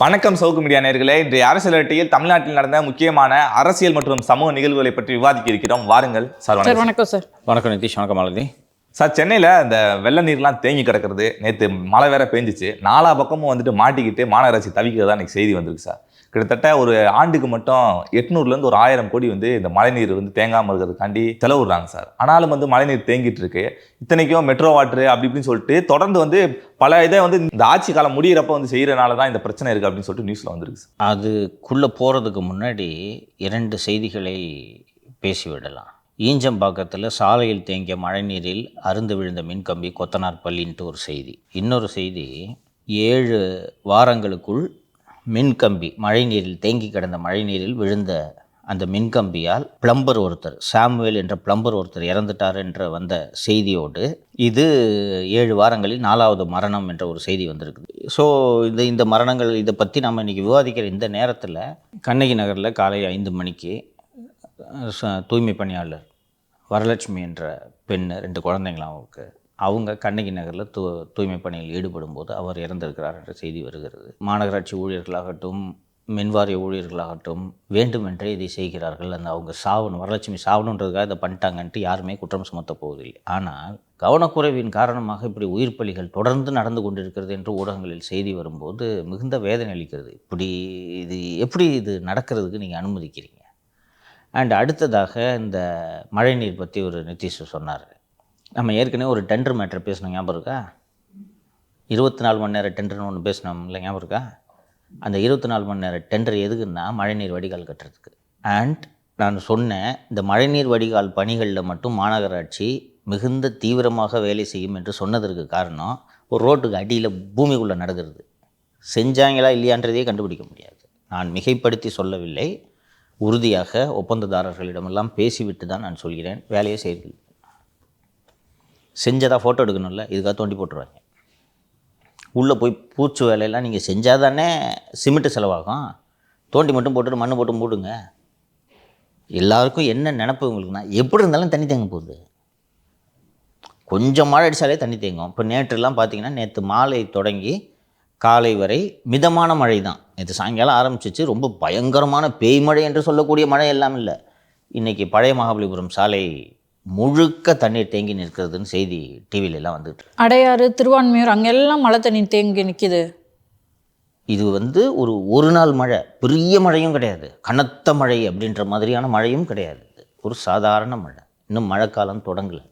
வணக்கம் சவுக்கு மீடியா நேயர்களே. இன்றைய அரசியல் அரட்டையில் தமிழ்நாட்டில் நடந்த முக்கியமான அரசியல் மற்றும் சமூக நிகழ்வுகளை பற்றி விவாதிக்க இருக்கிறோம். வாருங்கள் சார். வணக்கம் சார். வணக்கம் நிதிஷ். வணக்கம் மாலதி. சார், சென்னையில் இந்த வெள்ள நீர்லாம் தேங்கி கிடக்கிறது. நேற்று மழை வேற பெஞ்சிச்சு. நாலா பக்கமும் வந்துட்டு மாட்டிக்கிட்டு மாநகராட்சி தவிக்கிறதா இன்னைக்கு செய்தி வந்திருக்கு சார். கிட்டத்தட்ட ஒரு ஆண்டுக்கு மட்டும் 800லேருந்து ஒரு 1000 கோடி இந்த மழைநீர் தேங்காமல் இருக்கிறதுக்காண்டி செலவுடுறாங்க சார். ஆனாலும் மழைநீர் தேங்கிட்டு இருக்கு. இத்தனைக்கும் மெட்ரோ வாட்டர் அப்படி இப்படின்னு சொல்லிட்டு தொடர்ந்து பல இதை இந்த ஆட்சி காலம் முடிகிறப்ப செய்யறதுனால தான் இந்த பிரச்சனை இருக்குது அப்படின்னு சொல்லிட்டு நியூஸில் வந்துருக்கு சார். அதுக்குள்ளே போகிறதுக்கு முன்னாடி 2 செய்திகளை பேசிவிடலாம். ஈஞ்சம்பாக்கத்தில் சாலையில் தேங்கிய மழைநீரில் அருந்து விழுந்த மின்கம்பி கொத்தனார் பள்ளின்ட்டு ஒரு செய்தி. இன்னொரு செய்தி, 7 வாரங்களுக்குள் மின்கம்பி மழைநீரில் தேங்கி கிடந்த மழைநீரில் விழுந்த அந்த மின்கம்பியால் பிளம்பர் ஒருத்தர், சாமுவேல் என்ற பிளம்பர் ஒருத்தர் இறந்துட்டார் என்ற வந்த செய்தியோடு இது 7 வாரங்களில் 4வது மரணம் என்ற ஒரு செய்தி வந்திருக்குது. ஸோ இந்த மரணங்கள் இதை பற்றி நம்ம இன்றைக்கி விவாதிக்கிற இந்த நேரத்தில் கண்ணகி நகரில் காலை 5 மணிக்கு தூய்மை பணியாளர் வரலட்சுமி என்ற பெண், 2 குழந்தைங்களாம் அவங்க கண்ணகி நகரில் தூய்மை பணியில் ஈடுபடும் போது அவர் இறந்திருக்கிறார் என்ற செய்தி வருகிறது. மாநகராட்சி ஊழியர்களாகட்டும் மின்வாரிய ஊழியர்களாகட்டும் வேண்டுமென்றே இதை செய்கிறார்கள். அவங்க சாவணும், வரலட்சுமி சாவணுன்றதுக்காக இதை பண்ணிட்டாங்கன்ட்டு யாருமே குற்றம் சுமத்த போவதில்லை. ஆனால் கவனக்குறைவின் காரணமாக இப்படி உயிர் பலிகள் தொடர்ந்து நடந்து கொண்டிருக்கிறது என்று ஊடகங்களில் செய்தி வரும்போது மிகுந்த வேதனை அளிக்கிறது. எப்படி இது நடக்கிறதுக்கு நீங்கள் அனுமதிக்கிறீங்க? அண்ட் அடுத்ததாக இந்த மழைநீர் பற்றி ஒரு நிதிஷ் சொன்னார். நம்ம ஏற்கனவே ஒரு டெண்டர் மேட்ரு பேசணும், ஞாபகம் இருக்கா? 24 மணி நேர டெண்டர்னு ஒன்று பேசணும் இல்லை, ஞாபகம் இருக்கா? அந்த 24 மணி நேர டெண்டர் எதுக்குன்னா மழைநீர் வடிகால் கட்டுறதுக்கு. அண்ட் நான் சொன்னேன், இந்த மழைநீர் வடிகால் பணிகளில் மட்டும் மாநகராட்சி மிகுந்த தீவிரமாக வேலை செய்யும் என்று சொன்னதற்கு காரணம், ஒரு ரோட்டுக்கு அடியில் பூமிக்குள்ளே நடக்கிறது. செஞ்சாங்களா இல்லையான்றதையே கண்டுபிடிக்க முடியாது. நான் மிகைப்படுத்தி சொல்லவில்லை. உறுதியாக ஒப்பந்ததாரர்களிடமெல்லாம் பேசிவிட்டு தான் நான் சொல்கிறேன். வேலையை செய்யறது செஞ்சதாக ஃபோட்டோ எடுக்கணும்ல, இதுக்காக தோண்டி போட்டுருவாங்க. உள்ளே போய் பூச்சு வேலையெல்லாம் நீங்கள் செஞ்சால் தானே சிமெண்ட்டு செலவாகும். தோண்டி மட்டும் போட்டுட்டு மண்ணு போட்டு மூடுங்க. எல்லாருக்கும் என்ன நினப்பு உங்களுக்குன்னா, எப்படி இருந்தாலும் தண்ணி தேங்க போகுது. கொஞ்சம் மழை அடித்தாலே தண்ணி தேங்கும். இப்போ நேற்றுலாம் பார்த்தீங்கன்னா, நேற்று மாலை தொடங்கி காலை வரை மிதமான மழை தான். நேற்று சாயங்காலம் ஆரம்பிச்சிச்சு. ரொம்ப பயங்கரமான பேய் மழை என்று சொல்லக்கூடிய மழை எல்லாம் இல்லை. இன்றைக்கி பழைய மகாபலிபுரம் சாலை முழுக்க தண்ணீர் தேங்கி நிற்கிறதுன்னு செய்தி டிவிலெல்லாம் வந்துட்டு, அடையாறு திருவான்மையூர் அங்கெல்லாம் மழை தண்ணி தேங்கி நிற்கிது. இது ஒரு நாள் மழை, பெரிய மழையும் கிடையாது, கனத்த மழை அப்படின்ற மாதிரியான மழையும் கிடையாது. ஒரு சாதாரண மழை. இன்னும் மழைக்காலம் தொடங்கலை.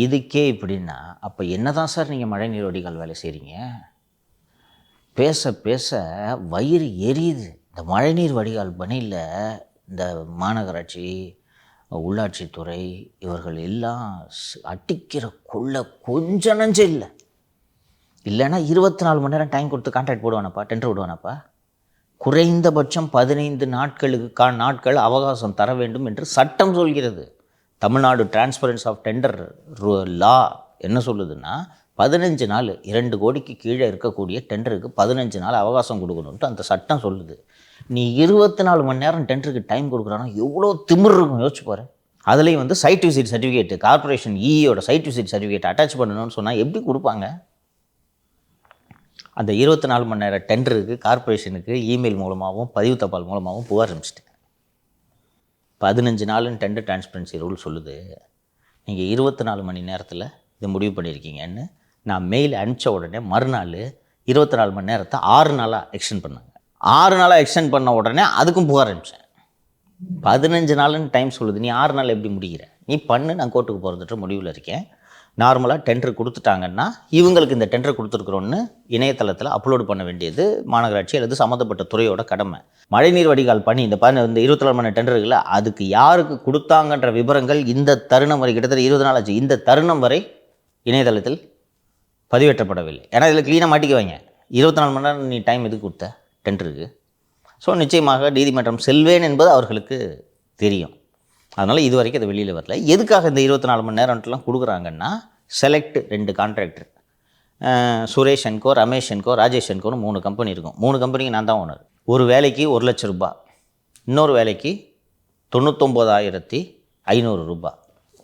இதுக்கே இப்படின்னா அப்போ என்ன தான் சார் நீங்கள் மழைநீர் வடிகால் வேலை செய்கிறீங்க? பேச பேச வயிறு எரியுது. இந்த மழைநீர் வடிகால் பணியில் இந்த மாநகராட்சி, உள்ளாட்சித்துறை இவர்கள் எல்லாம் அடிக்கிற கொள்ள கொஞ்சம் நஞ்சம் இல்லை. இல்லைன்னா 24 மணி நேரம் டைம் கொடுத்து கான்ட்ராக்ட் போடுவானப்பா, டெண்டர் விடுவானப்பா. குறைந்தபட்சம் 15 நாட்கள் அவகாசம் தர வேண்டும் என்று சட்டம் சொல்கிறது. தமிழ்நாடு டிரான்ஸ்பரன்ஸ் ஆஃப் டெண்டர் லா என்ன சொல்லுதுன்னா, 15 நாள், 2 கோடிக்கு கீழே இருக்கக்கூடிய டெண்டருக்கு 15 நாள் அவகாசம் கொடுக்கணுன்ட்டு அந்த சட்டம் சொல்லுது. நீ 24 மணி நேரம் டெண்டருக்கு டைம் கொடுக்குறானா எவ்வளோ திமிர் இருக்கும் யோசிச்சு பாரு. அதுலேயும் சைட் விசிட் சர்டிஃபிகேட்டு, கார்பரேஷன் இயோட சைட் விசிட் சர்டிஃபிகேட் அட்டாச் பண்ணணும்னு சொன்னால் எப்படி கொடுப்பாங்க? அந்த 24 மணி நேரம் டெண்டருக்கு கார்பரேஷனுக்கு இமெயில் மூலமாகவும் பதிவு தபால் மூலமாகவும் புகார் அனுப்பிச்சிட்டேன். 15 நாளுன்னு டெண்டர் டிரான்ஸ்பரன்சி ரூல் சொல்லுது. நீங்கள் 24 மணி நேரத்தில் இதை முடிவு பண்ணியிருக்கீங்கன்னு நான் மெயில் அனுப்பிச்ச உடனே மறுநாள் 24 மணி நேரத்தை 6 நாளாக எக்ஸ்டெண்ட் பண்ணாங்க. 6 நாளாக எக்ஸ்டெண்ட் பண்ண உடனே அதுக்கும் புகார் அனுப்பிச்சேன். 15 நாளுன்னு டைம் சொல்லுது, நீ 6 நாள் எப்படி முடிக்கிற? நீ பண்ணு, நான் கோர்ட்டுக்கு போகிறதுன்ற முடிவில் இருக்கேன். நார்மலாக டெண்டர் கொடுத்துட்டாங்கன்னா இவங்களுக்கு இந்த டெண்டர் கொடுத்துருக்குறோன்னு இணையதளத்தில் அப்லோடு பண்ண வேண்டியது மாநகராட்சி அல்லது சம்மந்தப்பட்ட துறையோட கடமை. மழைநீர் வடிகால் பணி இந்த 24 மணி டெண்டர் இருக்குல்ல, அதுக்கு யாருக்கு கொடுத்தாங்கன்ற விவரங்கள் இந்த தருணம் வரை, கிட்டத்தட்ட 20 நாள் ஆச்சு, இந்த தருணம் வரை இணையதளத்தில் பதிவேற்றப்படவில்லை. ஏன்னா இதில் க்ளீனாக மாட்டிக்குவாங்க. 24 மணி நேரம் நீ டைம் எதுக்கு கொடுத்த டெண்டருக்கு? ஸோ நிச்சயமாக நீதிமன்றம் செல்வேன் என்பது அவர்களுக்கு தெரியும். அதனால் இது வரைக்கும் அது வெளியில் வரல. எதுக்காக இந்த 24 மணி நேரம்லாம் கொடுக்குறாங்கன்னா, செலக்ட் 2 கான்ட்ராக்டர், சுரேஷ் என்கோ, ரமேஷ் என்கோ, ராஜேஷ் என்கோன்னு 3 கம்பெனி இருக்கும். 3 கம்பெனிக்கு நான் தான் ஓனர். ஒரு வேலைக்கு 1 லட்ச ரூபா, இன்னொரு வேலைக்கு 99,500 ரூபா,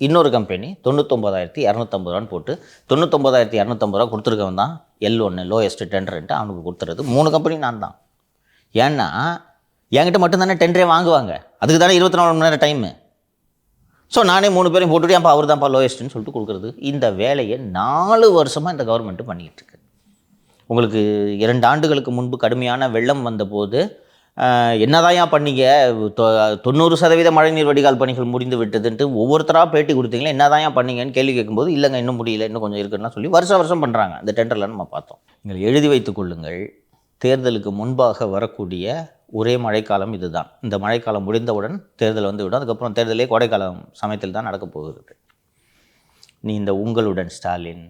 இன்னொரு கம்பெனி 99,250 போட்டு 99,250 கொடுத்துருக்கவன் தான் L1 லோயஸ்ட் டெண்டர்ன்ட்டு அவனுக்கு கொடுத்துறது. 3 கம்பெனி நான் தான். ஏன்னா என்கிட்ட மட்டும்தானே டெண்டரே வாங்குவாங்க, அதுக்கு தானே 24 மணி நேரம் டைமு. ஸோ நானே 3 பேரையும் போட்டுட்டு ஏன்ப்பா அவர் தான்ப்பா லோயஸ்ட்டுன்னு சொல்லிட்டு கொடுக்குறது. இந்த வேலையை 4 வருஷமாக இந்த கவர்மெண்ட்டு பண்ணிக்கிட்டு இருக்கு. உங்களுக்கு 2 ஆண்டுகளுக்கு முன்பு கடுமையான வெள்ளம் வந்தபோது என்னதான் பண்ணீங்க, 90% மழைநீர் வடிகால் பணிகள் முடிந்து விட்டதுன்ட்டு ஒவ்வொருத்தராக பேட்டி கொடுத்தீங்களா, என்னதான் பண்ணீங்கன்னு கேள்வி கேட்கும்போது இல்லைங்க இன்னும் முடியல, இன்னும் கொஞ்சம் இருக்குன்னா சொல்லி வருஷம் பண்ணுறாங்க. இந்த டெண்டரில் நம்ம பார்த்தோம். நீங்கள் எழுதி வைத்துக் கொள்ளுங்கள், தேர்தலுக்கு முன்பாக வரக்கூடிய ஒரே மழைக்காலம் இதுதான். இந்த மழைக்காலம் முடிந்தவுடன் தேர்தல் வந்து விடும். அதுக்கப்புறம் தேர்தலே கோடைக்காலம் சமயத்தில் தான் நடக்கப் போகிறது. நீ இந்த உங்களுடன் ஸ்டாலின்,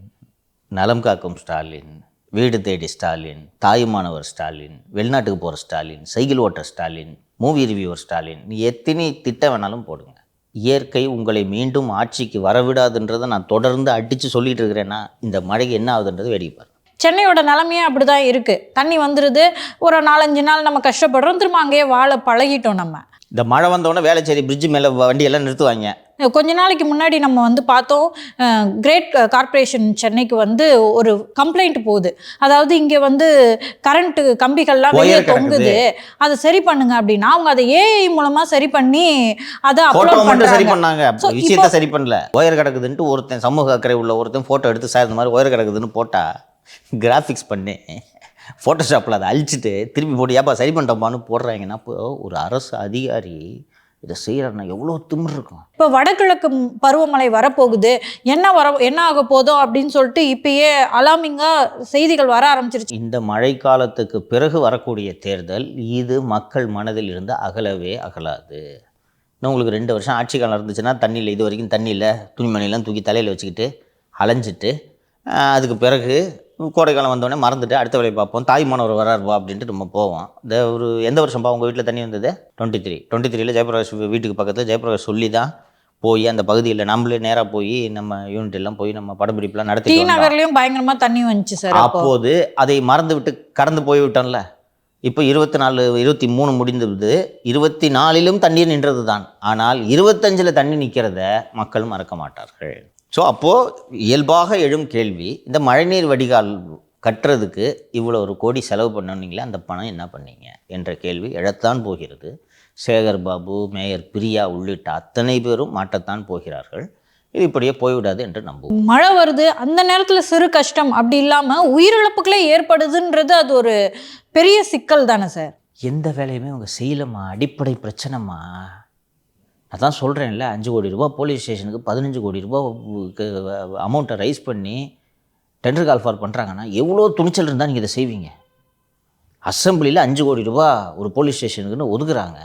நலம் காக்கும் ஸ்டாலின், வீடு தேடி ஸ்டாலின், தாயுமானவர் ஸ்டாலின், வெளிநாட்டுக்கு போகிற ஸ்டாலின், சைக்கிள் ஓட்டுற ஸ்டாலின், மூவி ரிவ்யூவர் ஸ்டாலின், நீ எத்தனை திட்டம் வேணாலும் போடுங்க. இயற்கை உங்களை மீண்டும் ஆட்சிக்கு வரவிடாதுன்றதை நான் தொடர்ந்து அடித்து சொல்லிட்டு இருக்கிறேன்னா இந்த மழைக்கு என்ன ஆகுதுன்றது வேடிக்கை பாருங்க. சென்னையோட நிலைமையே அப்படி தான் இருக்குது. தண்ணி வந்துடுது, ஒரு 4-5 நாள் நம்ம கஷ்டப்படுறோம், திரும்ப அங்கேயே வாழ பழகிட்டோம். நம்ம இந்த மழை வந்தோடனே வேளச்சேரி பிரிட்ஜு மேலே வண்டியெல்லாம் நிறுத்துவாங்க. கொஞ்ச நாளைக்கு முன்னாடி நம்ம வந்து பார்த்தோம், கிரேட் கார்ப்பரேஷன் சென்னைக்கு வந்து ஒரு கம்ப்ளைண்ட் போகுது. அதாவது இங்கே வந்து கரண்ட் கம்பிகள்லாம் வெளியே தொங்குது, அதை சரி பண்ணுங்க அப்படின்னா அவங்க அதை ஏஐ மூலமாக சரி பண்ணி அதை அப்லோட் பண்ணுறாங்க. சரி பண்ணாங்க, விஷயத்தை சரி பண்ணல. ஒயர் கிடக்குதுன்ட்டு ஒருத்தன் சமூக அக்கறை உள்ள ஒருத்தன் ஃபோட்டோ எடுத்து சார் இந்த மாதிரி ஒயர் கிடக்குதுன்னு போட்டால் கிராஃபிக்ஸ் பண்ணி ஃபோட்டோஷாப்பில் அதை அழிச்சிட்டு திருப்பி போட்டு ஏப்பா சரி பண்ணிட்டோம்பான்னு போடுறாங்கன்னா இப்போ ஒரு அரசு அதிகாரி இதை செய்கிறாருன்னா எவ்வளோ திமிர் இருக்கும். இப்போ வடகிழக்கு பருவமழை வரப்போகுது, என்ன ஆக போதோ அப்படின்னு சொல்லிட்டு இப்பயே அலாமிங்காக செய்திகள் வர ஆரம்பிச்சிருச்சு. இந்த மழைக்காலத்துக்கு பிறகு வரக்கூடிய தேர்தல் இது மக்கள் மனதில் இருந்து அகலவே அகலாது. இன்னும் உங்களுக்கு 2 வருஷம் ஆட்சி காலம் இருந்துச்சுன்னா தண்ணியில் இது வரைக்கும் தண்ணியில் துணிமணிலாம் தூக்கி தலையில் வச்சுக்கிட்டு அலைஞ்சிட்டு அதுக்கு பிறகு கோடைக்காலம் வந்தோடனே மறந்துட்டு அடுத்த வேலையை பார்ப்போம். தாய்மானவர் வராருவா அப்படின்ட்டு நம்ம போவோம். இந்த ஒரு எந்த வருஷம்ப்பா உங்கள் வீட்டில் தண்ணி வந்தது? 23 ஜெயபிரகாஷ் வீட்டுக்கு பக்கத்தில் ஜெயபிரகாஷ் சொல்லி தான் போய் அந்த பகுதியில் நம்மளே நேராக போய் நம்ம யூனிட் எல்லாம் போய் நம்ம படப்பிடிப்புலாம் நடத்தி நகர்லையும் பயங்கரமாக தண்ணி வந்துச்சு சார். அப்போது அதை மறந்து விட்டு கடந்து போய்விட்டோம்ல. இப்போ 24, 23 முடிந்தது, 24லும் தண்ணீர் நின்றது தான். ஆனால் 25ல் தண்ணி நிற்கிறத மக்கள் மறக்க மாட்டார்கள். ஸோ அப்போது இயல்பாக எழும் கேள்வி, இந்த மழைநீர் வடிகால் கட்டுறதுக்கு இவ்வளோ ஒரு கோடி செலவு பண்ணீங்களே, அந்த பணம் என்ன பண்ணீங்க என்ற கேள்வி எழத்தான் போகிறது. சேகர் பாபு, மேயர் பிரியா உள்ளிட்ட அத்தனை பேரும் மாட்டத்தான் போகிறார்கள். இது இப்படியே போய்விடாது என்று நம்புவோம். மழை வருது, அந்த நேரத்தில் சிறு கஷ்டம் அப்படி இல்லாமல் உயிரிழப்புகளே ஏற்படுதுன்றது அது ஒரு பெரிய சிக்கல் தானே சார். எந்த வேலையுமே அவங்க செய்யலம்மா, அடிப்படை பிரச்சனைம்மா. அதான் சொல்கிறேன்ல, 5 கோடி ரூபா போலீஸ் ஸ்டேஷனுக்கு 15 கோடி ரூபா அமௌண்ட்டை ரைஸ் பண்ணி டெண்டர் கால் ஃபார் பண்ணுறாங்கன்னா எவ்வளோ துணிச்சல் இருந்தால் நீங்கள் இதை செய்வீங்க? அசம்பிளியில் 5 கோடி ரூபா ஒரு போலீஸ் ஸ்டேஷனுக்குன்னு ஒதுக்குறாங்க.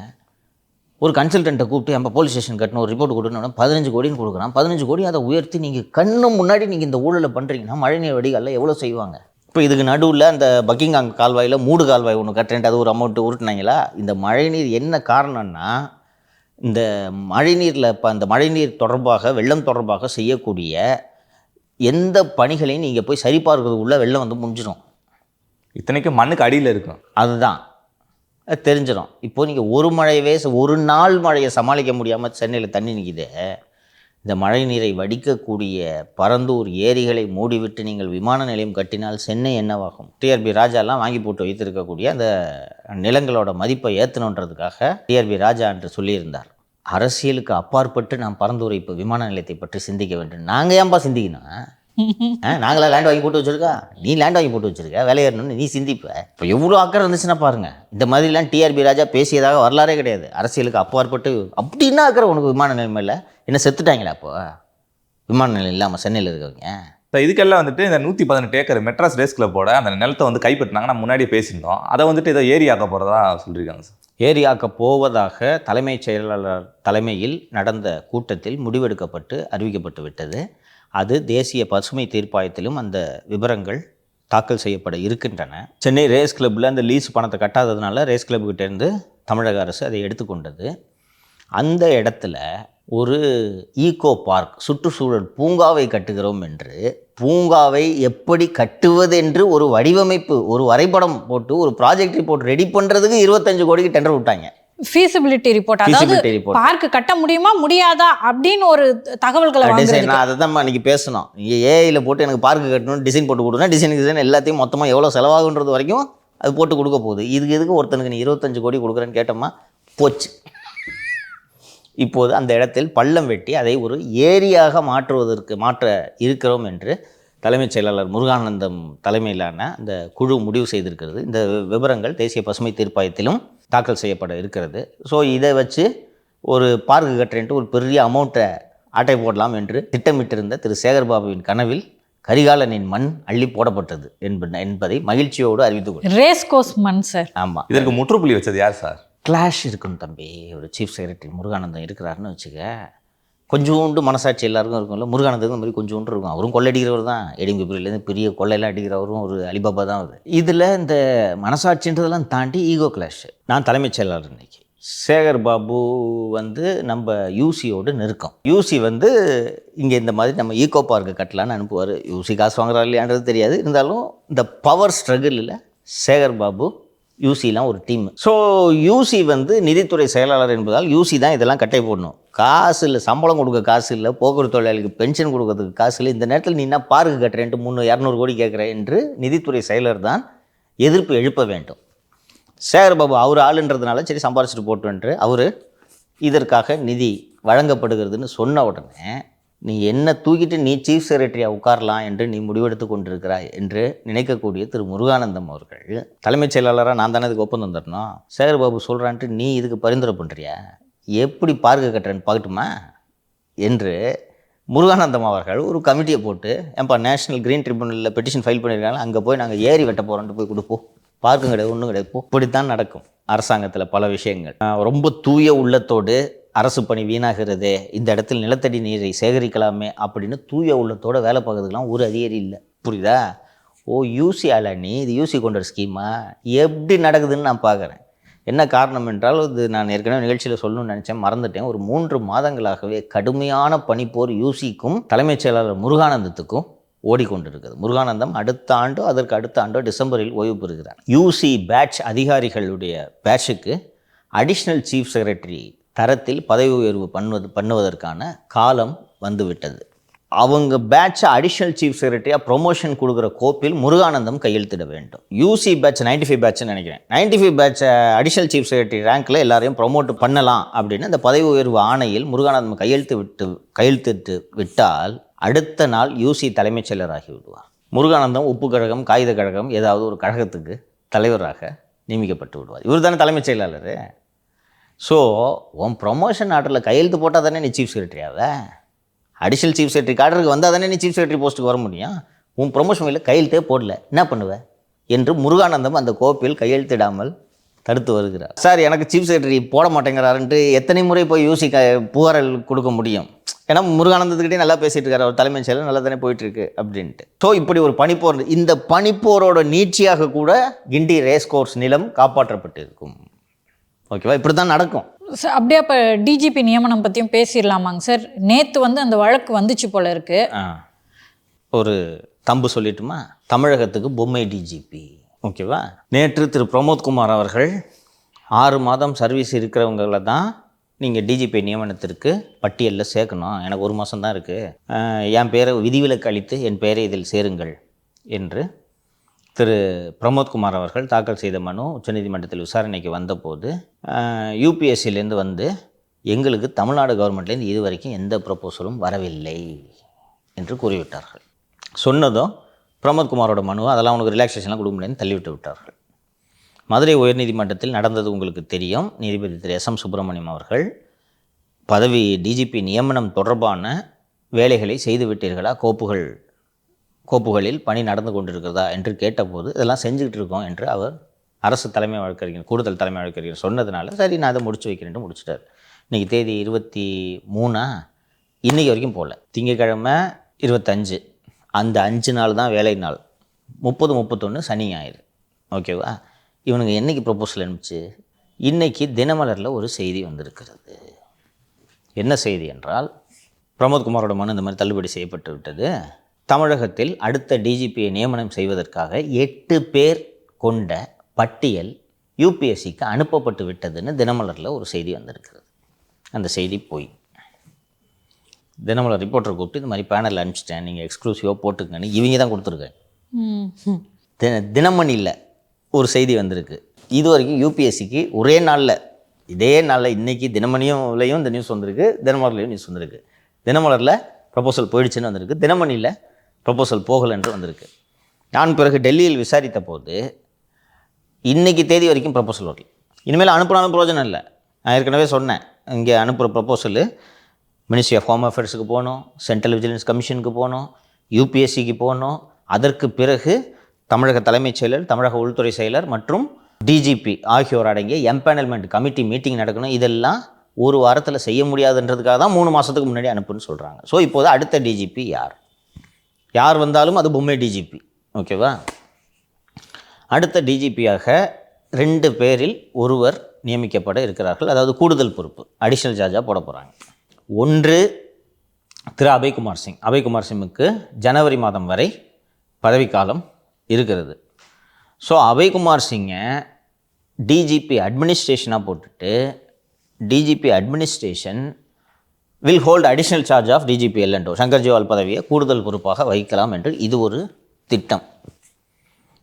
ஒரு கன்சல்டண்ட்டை கூப்பிட்டு நம்ம போலீஸ் ஸ்டேஷன் கட்டணும், ஒரு ரிப்போர்ட் கொடுக்கணும், 15 கோடின்னு கொடுக்குறான். 15 கோடி அதை உயர்த்தி நீங்கள் கண்ணு முன்னாடி நீங்கள் இந்த ஊழலை பண்ணுறீங்கன்னா மழைநீர் வடிகாலில் எவ்வளோ செய்வாங்க? இப்போ இதுக்கு நடுவில் அந்த பக்கிங்காம் கால்வாயில் மூடு கால்வாய் ஒன்று கட்டுறேன்ட்டு அது ஒரு அமௌண்ட்டு உருட்டினாங்களா? இந்த மழைநீர் என்ன காரணம்னா, இந்த மழைநீரில் இப்போ அந்த மழைநீர் தொடர்பாக வெள்ளம் தொடர்பாக செய்யக்கூடிய எந்த பணிகளையும் நீங்கள் போய் சரிபார்க்கறதுக்குள்ளே வெள்ளம் வந்து முடிஞ்சிடும். இத்தனைக்கும் மண்ணுக்கு அடியில் இருக்கும், அதுதான் தெரிஞ்சிடும். இப்போது நீங்கள் ஒரு நாள் மழையை சமாளிக்க முடியாமல் சென்னையில் தண்ணி நிற்கிது. இந்த மழை நீரை வடிக்கக்கூடிய பரந்தூர் ஏரிகளை மூடிவிட்டு நீங்கள் விமான நிலையம் கட்டினால் சென்னை என்னவாகும்? டிஆர்பி ராஜாலாம் வாங்கி போட்டு வைத்திருக்கக்கூடிய அந்த நிலங்களோட மதிப்பை ஏற்றணுன்றதுக்காக டிஆர்பி ராஜா என்று சொல்லியிருந்தார். அரசியலுக்கு அப்பாற்பட்டு நாம் பரந்தூரை இப்போ விமான நிலையத்தை பற்றி சிந்திக்க வேண்டும். நாங்கள் ஏன்பா சிந்திக்கணும்? நாங்களாம் லேண்ட் வாங்கி போட்டு வச்சுருக்கா? நீ லேண்ட் வாங்கி போட்டு வச்சுருக்க, விலையேறணும்னு நீ சிந்திப்ப. இப்போ எவ்வளோ அக்கறை இருந்துச்சுன்னா பாருங்கள். இந்த மாதிரிலாம் டிஆர்பி ராஜா பேசியதாக வரலாறே கிடையாது. அரசியலுக்கு அப்பாற்பட்டு அப்படின்னா அக்கறை உனக்கு விமான நிலையம் இல்லை? என்ன செத்துட்டாங்களா அப்போ விமான நிலையம் இல்லாமல் சென்னையில் இருக்கவங்க? இப்போ இதுக்கெல்லாம் வந்துட்டு இந்த 118 ஏக்கர் மெட்ராஸ் ரேஸ் கிளப்போட அந்த நிலத்தை வந்து கைப்பற்றினாங்க. நான் முன்னாடியே பேசியிருந்தோம். அதை வந்துட்டு ஏதோ ஏரியாக்க போகிறதா சொல்லியிருக்காங்க சார். ஏரியாக்க போவதாக தலைமைச் செயலாளர் தலைமையில் நடந்த கூட்டத்தில் முடிவெடுக்கப்பட்டு அறிவிக்கப்பட்டு விட்டது. அது தேசிய பசுமை தீர்ப்பாயத்திலும் அந்த விவரங்கள் தாக்கல் செய்யப்பட இருக்கின்றன. சென்னை ரேஸ் கிளப்பில் அந்த லீஸ் பணத்தை கட்டாததுனால ரேஸ் கிளப்புக்கிட்டேருந்து தமிழக அரசு அதை எடுத்துக்கொண்டது. அந்த இடத்துல ஒரு ஈகோ பார்க், சுற்றுச்சூழல் பூங்காவை கட்டுகிறோம் என்று, பூங்காவை எப்படி கட்டுவது என்று ஒரு வடிவமைப்பு, ஒரு வரைபடம் போட்டு ஒரு ப்ராஜெக்ட் ரிப்போர்ட் ரெடி பண்ணுறதுக்கு 25 கோடிக்கு டெண்டர் விட்டாங்க. ஃபீசிபிலிட்டி ரிப்போர்ட், அதாவது பார்க் கட்ட முடியுமா முடியாதா அப்படின்னு ஒரு தகவல்களை டிசைன். நான் அதை தான் அன்றைக்கி பேசணும். நீங்கள் ஏஐயில் போட்டு எனக்கு பார்க்கு கட்டணும்னு டிசைன் போட்டு கொடுத்தா டிசைன் எல்லாத்தையும் மொத்தமாக எவ்வளோ செலவாகுன்றது வரைக்கும் அது போட்டு கொடுக்க போகுது. இதுக்கு எதுக்கு ஒருத்தனுக்கு நீ 25 கோடி கொடுக்குறேன்னு கேட்டோமா, போச்சு. இப்போது அந்த இடத்தில் பள்ளம் வெட்டி அதை ஒரு ஏரியாக மாற்ற இருக்கிறோம் என்று தலைமைச் செயலாளர் முருகானந்தம் தலைமையிலான அந்த குழு முடிவு செய்திருக்கிறது. இந்த விவரங்கள் தேசிய பசுமை தீர்ப்பாயத்திலும் தாக்கல் செய்யப்பட இருக்கிறது. ஸோ இதை வச்சு ஒரு பார்க்கு கட்டுறேன்ட்டு ஒரு பெரிய அமௌண்ட்டை ஆட்டை போடலாம் என்று திட்டமிட்டிருந்த திரு சேகர்பாபுவின் கனவில் கரிகாலனின் மண் அள்ளி போடப்பட்டது என்பதை மகிழ்ச்சியோடு அறிவித்துக் கொள்கிறேன். ரேஸ் கோர்ஸ் மண் சார். ஆமாம், இதற்கு முற்றுப்புள்ளி வச்சது யார் சார்? கிளாஷ் இருக்கணும் தம்பி. ஒரு சீஃப் செக்ரட்டரி முருகானந்தம் இருக்கிறாருன்னு வச்சுக்க, கொஞ்சோண்டு மனசாட்சி எல்லாருக்கும் இருக்கும்ல. முருகானந்தத்துக்கு இந்த மாதிரி கொஞ்சோண்டு இருக்கும். அவரும் கொள்ளடிக்கிறவர் தான். எடிம்பிபுரியிலேருந்து பெரிய கொள்ளையெல்லாம் அடிக்கிறவரும் ஒரு அலிபாபா தான் அவர். இதில் இந்த மனசாட்சின்றதெல்லாம் தாண்டி ஈகோ கிளாஷ். நான் தலைமைச் செயலாளர் இன்னைக்கு. சேகர் பாபு நம்ம யூசியோடு நெருக்கம். யூசி இங்கே இந்த மாதிரி நம்ம ஈகோ பார்க்கு கட்டலான்னு அனுப்புவார். யூசி காசு வாங்குறா இல்லையான்றது தெரியாது. இருந்தாலும் இந்த பவர் ஸ்ட்ரகிளில் சேகர் பாபு யூசிலாம் ஒரு டீம். ஸோ யூசி நிதித்துறை செயலாளர் என்பதால் யூசி தான் இதெல்லாம் கட்டை போடணும். காசு இல்லை, சம்பளம் கொடுக்க காசு இல்லை, போக்குவரத்து தொழிலாளிகளுக்கு பென்ஷன் கொடுக்கறதுக்கு காசு இல்லை. இந்த நேரத்தில் நீ என்ன பார்க்கு கட்டுறேன்ட்டு 200 கோடி கேட்குறேன் என்று நிதித்துறை செயலர் தான் எதிர்ப்பு எழுப்ப வேண்டும். சேகர் பாபு அவர் ஆளுன்றதுனால சரி சம்பாரிச்சிட்டு போட்டுன்ட்டு அவர் இதற்காக நிதி வழங்கப்படுகிறதுன்னு சொன்ன உடனே நீ என்ன தூக்கிட்டு நீ சீஃப் செக்ரட்டரியாக உட்காரலாம் என்று நீ முடிவெடுத்து கொண்டிருக்கிறாய் என்று நினைக்கக்கூடிய திரு முருகானந்தம் அவர்கள் தலைமைச் செயலாளராக நான் தானே இதுக்கு ஒப்பந்தம் தரணும். சேகர் பாபு சொல்கிறான்ட்டு நீ இதுக்கு பரிந்துரை பண்ணுறியா? எப்படி பார்க்க கட்டுறேன்னு பார்க்கட்டுமா என்று முருகானந்தம் அவர்கள் ஒரு கமிட்டியை போட்டு, ஏன்பா நேஷனல் கிரீன் ட்ரிபியூனலில் பெட்டிஷன் ஃபைல் பண்ணியிருக்காங்க, அங்கே போய் நாங்கள் ஏரி வெட்ட போகிறோன்ட்டு போய் கொடுப்போம். பார்க்கும் கிடையாது, ஒன்றும் கிடையாது. இப்படித்தான் நடக்கும் அரசாங்கத்தில் பல விஷயங்கள். ரொம்ப தூய உள்ளத்தோடு அரசு பணி வீணாகிறதே, இந்த இடத்தில் நிலத்தடி நீரை சேகரிக்கலாமே அப்படின்னு தூய உள்ளத்தோடு வேலை பார்க்கறதுக்கெலாம் ஒரு அதிகாரி இல்லை. புரியுதா? யூசி ஆளா நீ? இது யூசி கொண்ட ஸ்கீமா? எப்படி நடக்குதுன்னு நான் பார்க்குறேன். என்ன காரணம் என்றால், இது நான் ஏற்கனவே நிகழ்ச்சியில் சொல்லணும்னு நினச்சேன், மறந்துட்டேன். ஒரு 3 மாதங்களாகவே கடுமையான பனிப்போர் யூசிக்கும் தலைமைச் செயலாளர் முருகானந்தத்துக்கும் ஓடிக்கொண்டிருக்கிறது. முருகானந்தம் அடுத்த ஆண்டோ அதற்கு அடுத்த ஆண்டோ டிசம்பரில் ஓய்வு பெறுகிறார். யூசி பேட்ச் அதிகாரிகளுடைய பேட்சுக்கு அடிஷ்னல் சீஃப் செக்ரட்டரி தரத்தில் பதவி உயர்வு பண்ணுவதற்கான காலம் வந்துவிட்டது. அவங்க பேட்சை அடிஷ்னல் சீஃப் செக்ரட்டரியாக ப்ரொமோஷன் கொடுக்குற கோப்பில் முருகானந்தம் கையெழுத்திட வேண்டும். யூசி பேட்ச் 95 பேட்ச்னு நினைக்கிறேன். 95 பேட்ச் அடிஷ்னல் சீஃப் செக்ரட்டரி ரேங்க்கில் எல்லாரையும் ப்ரொமோட் பண்ணலாம் அப்படின்னு அந்த பதவி உயர்வு ஆணையில் முருகானந்தம் கையெழுத்திட்டு விட்டால் அடுத்த நாள் யூசி தலைமைச் செயலராகி விடுவார். முருகானந்தம் உப்பு கழகம், காகித கழகம், ஏதாவது ஒரு கழகத்துக்கு தலைவராக நியமிக்கப்பட்டு விடுவார். இவர் தானே தலைமைச் செயலாளர். ஸோ உன் ப்ரொமோஷன் ஆர்டரில் கையெழுத்து போட்டால் தானே நீ சீஃப் செக்ரட்டரியாவ? அடிஷனல் சீஃப் செக்ரட்டரி ஆர்டருக்கு வந்தால் தானே நீ சீஃப் செக்ரட்டரி போஸ்ட்டுக்கு வர முடியும். உன் ப்ரொமோஷன் மேலே கையெழுத்தே போடல, என்ன பண்ணுவேன் என்று முருகானந்தம் அந்த கோப்பில் கையெழுத்திடாமல் தடுத்து வருகிறார். சார், எனக்கு சீஃப் செக்ரட்டரி போட மாட்டேங்கிறாருன்ட்டு எத்தனை முறை போய் யூசி புகாரல் கொடுக்க முடியும்? ஏன்னா முருகானந்தத்துக்கிட்டே நல்லா பேசிகிட்டு இருக்காரு, அவர் தலைமைச் செயலர் நல்லா தானே போயிட்டுருக்கு அப்படின்ட்டு. ஸோ இப்படி ஒரு பனிப்போர், இந்த பனிப்போரோட நீட்சியாக கூட கிண்டி ரேஸ் கோர்ஸ் நிலம் காப்பாற்றப்பட்டு இருக்கும். ஓகேவா? இப்படி தான் நடக்கும். சார், அப்படியே அப்போ டிஜிபி நியமனம் பற்றியும் பேசிடலாமாங்க சார்? நேற்று அந்த வழக்கு வந்துச்சு போல இருக்கு. ஒரு தம்பு சொல்லிட்டுமா, தமிழகத்துக்கு பொம்மை டிஜிபி. ஓகேவா? நேற்று திரு பிரமோத்குமார் அவர்கள் 6 மாதம் சர்வீஸ் இருக்கிறவங்கள தான் நீங்கள் டிஜிபி நியமனத்திற்கு பட்டியலில் சேர்க்கணும், எனக்கு 1 மாதம் தான் இருக்குது, என் பேரை விதிவிலக்கு அளித்து என் பெயரை இதில் சேருங்கள் என்று திரு பிரமோத்குமார் அவர்கள் தாக்கல் செய்த மனு உச்சநீதிமன்றத்தில் விசாரணைக்கு வந்தபோது யூபிஎஸ்சிலேருந்து எங்களுக்கு தமிழ்நாடு கவர்மெண்ட்லேருந்து இது வரைக்கும் எந்த ப்ரொப்போசலும் வரவில்லை என்று கூறிவிட்டார்கள். சொன்னதும் பிரமோத்குமாரோட மனுவை அதெல்லாம் உனக்கு ரிலாக்ஸேஷன்லாம் கொடுக்க முடியாதுன்னு தள்ளிவிட்டு விட்டார்கள். மதுரை உயர்நீதிமன்றத்தில் நடந்தது உங்களுக்கு தெரியும். நீதிபதி திரு எஸ்.எம். சுப்பிரமணியம் அவர்கள் பதவி டிஜிபி நியமனம் தொடர்பான வேலைகளை செய்துவிட்டீர்களா, கோப்புகளில் பணி நடந்து கொண்டிருக்கிறதா என்று கேட்டபோது இதெல்லாம் செஞ்சுக்கிட்டு இருக்கோம் என்று அவர் அரசு தலைமை வழக்கறிஞர், கூடுதல் தலைமை வழக்கறிஞர் சொன்னதுனால சரி நான் அதை முடிச்சு வைக்கிறேன்ட்டு முடிச்சிட்டார். இன்றைக்கி தேதி 23, இன்றைக்கி வரைக்கும் போகல. திங்கக்கிழமை 25, அந்த 5 நாள் தான் வேலை நாள். 30, 31 சனி ஞாயிறு. ஓகேவா? இவனுங்க என்றைக்கு ப்ரொப்போசல் அனுப்பிச்சு? இன்றைக்கி தினமலரில் ஒரு செய்தி வந்திருக்கிறது. என்ன செய்தி என்றால், பிரமோத்குமாரோட மனு இந்த மாதிரி தள்ளுபடி செய்யப்பட்டு விட்டது. தமிழகத்தில் அடுத்த டிஜிபியை நியமனம் செய்வதற்காக 8 பேர் கொண்ட பட்டியல் யூபிஎஸ்சிக்கு அனுப்பப்பட்டு விட்டதுன்னு தினமலரில் ஒரு செய்தி வந்திருக்கிறது. அந்த செய்தி போய் தினமலர் ரிப்போர்ட்டரை கூப்பிட்டு இந்த மாதிரி பேனலில் அனுப்பிச்சிட்டேன், நீங்கள் எக்ஸ்க்ளூசிவாக போட்டுக்கங்கன்னு இவங்க தான் கொடுத்துருக்காங்க. தினமணியில் ஒரு செய்தி வந்திருக்கு. இது வரைக்கும் யூபிஎஸ்சிக்கு ஒரே நாளில், இதே நாளில் இன்றைக்கி தினமணியும்லையும் இந்த நியூஸ் வந்திருக்கு, தினமலர்லையும் நியூஸ் வந்திருக்கு. தினமலரில் ப்ரப்போசல் போயிடுச்சுன்னு வந்திருக்கு, தினமணியில் ப்ரப்போசல் போகலைன்று வந்திருக்கு. நான் பிறகு டெல்லியில் விசாரித்த போது இன்றைக்கி தேதி வரைக்கும் ப்ரப்போசல் வரல. இனிமேல் அனுப்புனாலும் பிரயோஜனம் இல்லை. நான் ஏற்கனவே சொன்னேன், இங்கே அனுப்புகிற ப்ரப்போசலு மினிஸ்ட்ரி ஆஃப் ஹோம் அஃபேர்ஸுக்கு போகணும், சென்ட்ரல் விஜிலன்ஸ் கமிஷனுக்கு போகணும், யூபிஎஸ்சிக்கு போகணும், அதற்கு பிறகு தமிழக தலைமைச் செயலர், தமிழக உள்துறை செயலர் மற்றும் டிஜிபி ஆகியோர் அடங்கிய எம்பேனல்மெண்ட் கமிட்டி மீட்டிங் நடக்கணும். இதெல்லாம் ஒரு வாரத்தில் செய்ய முடியாதுன்றதுக்காக தான் 3 மாதத்துக்கு முன்னாடி அனுப்புன்னு சொல்கிறாங்க. ஸோ இப்போது அடுத்த டிஜிபி யார் வந்தாலும் அது பொம்மை டிஜிபி. ஓகேவா? அடுத்த டிஜிபியாக 2 பேரில் ஒருவர் நியமிக்கப்பட இருக்கிறார்கள். அதாவது கூடுதல் பொறுப்பு, அடிஷ்னல் சார்ஜாக போட போகிறாங்க. ஒன்று திரு அபய்குமார் சிங். அபய்குமார் சிங்குக்கு ஜனவரி மாதம் வரை பதவிக்காலம் இருக்கிறது. ஸோ அபய்குமார் சிங்கை டிஜிபி அட்மினிஸ்ட்ரேஷனாக போட்டுட்டு DGP administration will hold additional charge of DGP எல்என்டோ, சங்கர் ஜிவால் பதவியை கூடுதல் பொறுப்பாக வகிக்கலாம் என்று இது ஒரு திட்டம்.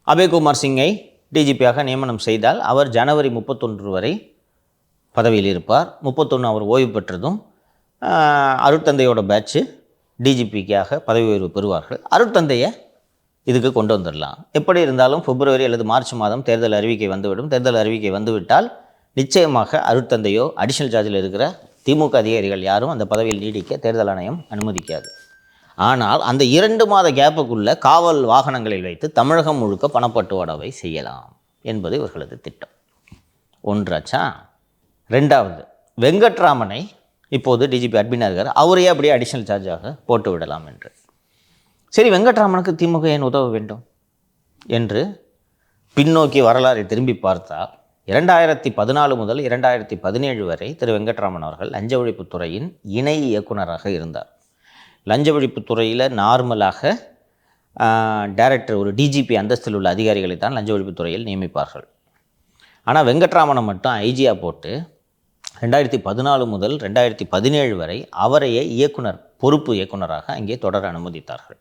அபய்குமார் சிங்கை டிஜிபியாக நியமனம் செய்தால் அவர் ஜனவரி 31 வரை பதவியில் இருப்பார். 31 அவர் ஓய்வு பெற்றதும் அருட்தந்தையோட பேட்ச்சு டிஜிபிக்காக பதவி உயர்வு பெறுவார்கள். அருட்தந்தையை இதுக்கு கொண்டு வந்துடலாம். எப்படி இருந்தாலும் பிப்ரவரி அல்லது மார்ச் மாதம் தேர்தல் அறிவிக்கை வந்துவிடும். தேர்தல் அறிவிக்கை வந்துவிட்டால் நிச்சயமாக அருட்தந்தையோ அடிஷ்னல் சார்ஜில் இருக்கிற திமுக அதிகாரிகள் யாரும் அந்த பதவியில் நீடிக்க தேர்தல் ஆணையம் அனுமதிக்காது. ஆனால் அந்த 2 மாத கேப்புக்குள்ளே காவல் வாகனங்களில் வைத்து தமிழகம் முழுக்க பணப்பட்டுவாடாவை செய்யலாம் என்பது இவர்களது திட்டம். ஒன்றாச்சா? 2வது, வெங்கட்ராமனை இப்போது டிஜிபி அட்மினாக இருக்கார், அவரையே அப்படியே அடிஷ்னல் சார்ஜாக போட்டு விடலாம் என்று. சரி, வெங்கட்ராமனுக்கு திமுக ஏன் உதவ வேண்டும் என்று பின்னோக்கி வரலாறை திரும்பி பார்த்தால் 2014 முதல் 2017 வரை திரு வெங்கட்ராமன் அவர்கள் லஞ்ச ஒழிப்புத்துறையின் இணை இயக்குனராக இருந்தார். லஞ்ச ஒழிப்புத்துறையில் நார்மலாக டைரக்டர், ஒரு டிஜிபி அந்தஸ்தில் உள்ள அதிகாரிகளை தான் லஞ்ச ஒழிப்புத்துறையில் நியமிப்பார்கள். ஆனால் வெங்கட்ராமனை மட்டும் ஐஜியாக போட்டு 2014 முதல் 2017 வரை அவரையே பொறுப்பு இயக்குனராக அங்கே தொடர அனுமதித்தார்கள்.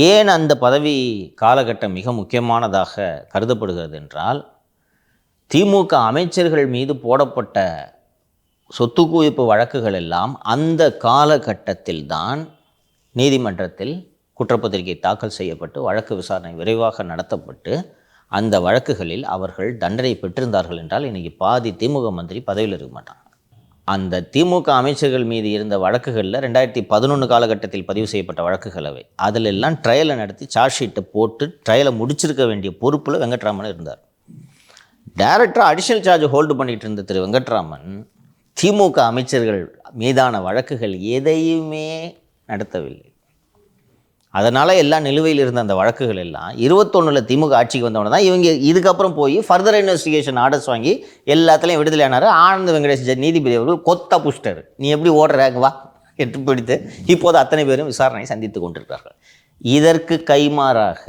ஏன் அந்த பதவி காலகட்டம் மிக முக்கியமானதாக கருதப்படுகிறது என்றால், திமுக அமைச்சர்கள் மீது போடப்பட்ட சொத்து குவிப்பு வழக்குகள் எல்லாம் அந்த காலகட்டத்தில் தான் நீதிமன்றத்தில் குற்றப்பத்திரிகை தாக்கல் செய்யப்பட்டு வழக்கு விசாரணை விரைவாக நடத்தப்பட்டு அந்த வழக்குகளில் அவர்கள் தண்டனை பெற்றிருந்தார்கள் என்றால் இன்றைக்கி பாதி திமுக மந்திரி பதவியில் இருக்க மாட்டாங்க. அந்த திமுக அமைச்சர்கள் மீது இருந்த வழக்குகளில் 2011 காலகட்டத்தில் பதிவு செய்யப்பட்ட வழக்குகள் அவை. அதில் எல்லாம் ட்ரையலை நடத்தி சார்ஜ் ஷீட்டை போட்டு ட்ரையலை முடிச்சிருக்க வேண்டிய பொறுப்பில் வெங்கட்ராமன் இருந்தார். டைரக்டராக அடிஷ்னல் சார்ஜ் ஹோல்டு பண்ணிகிட்டு இருந்த திரு வெங்கட்ராமன் திமுக அமைச்சர்கள் மீதான வழக்குகள் எதையுமே நடத்தவில்லை. அதனால் எல்லாம் நிலுவையில் இருந்த அந்த வழக்குகள் எல்லாம் 21 திமுக ஆட்சிக்கு வந்தவொடனே தான் இவங்க இதுக்கப்புறம் போய் ஃபர்தர் இன்வெஸ்டிகேஷன் ஆர்டர்ஸ் வாங்கி எல்லாத்துலேயும் விடுதலையானார். ஆனந்த வெங்கடேஷ் நீதிபதி அவர்கள் கொத்த புஷ்டர், நீ எப்படி ஓடுறாங்க வா எட்டு பிடித்து இப்போது அத்தனை பேரும் விசாரணை சந்தித்து கொண்டிருக்கிறார்கள். இதற்கு கைமாறாக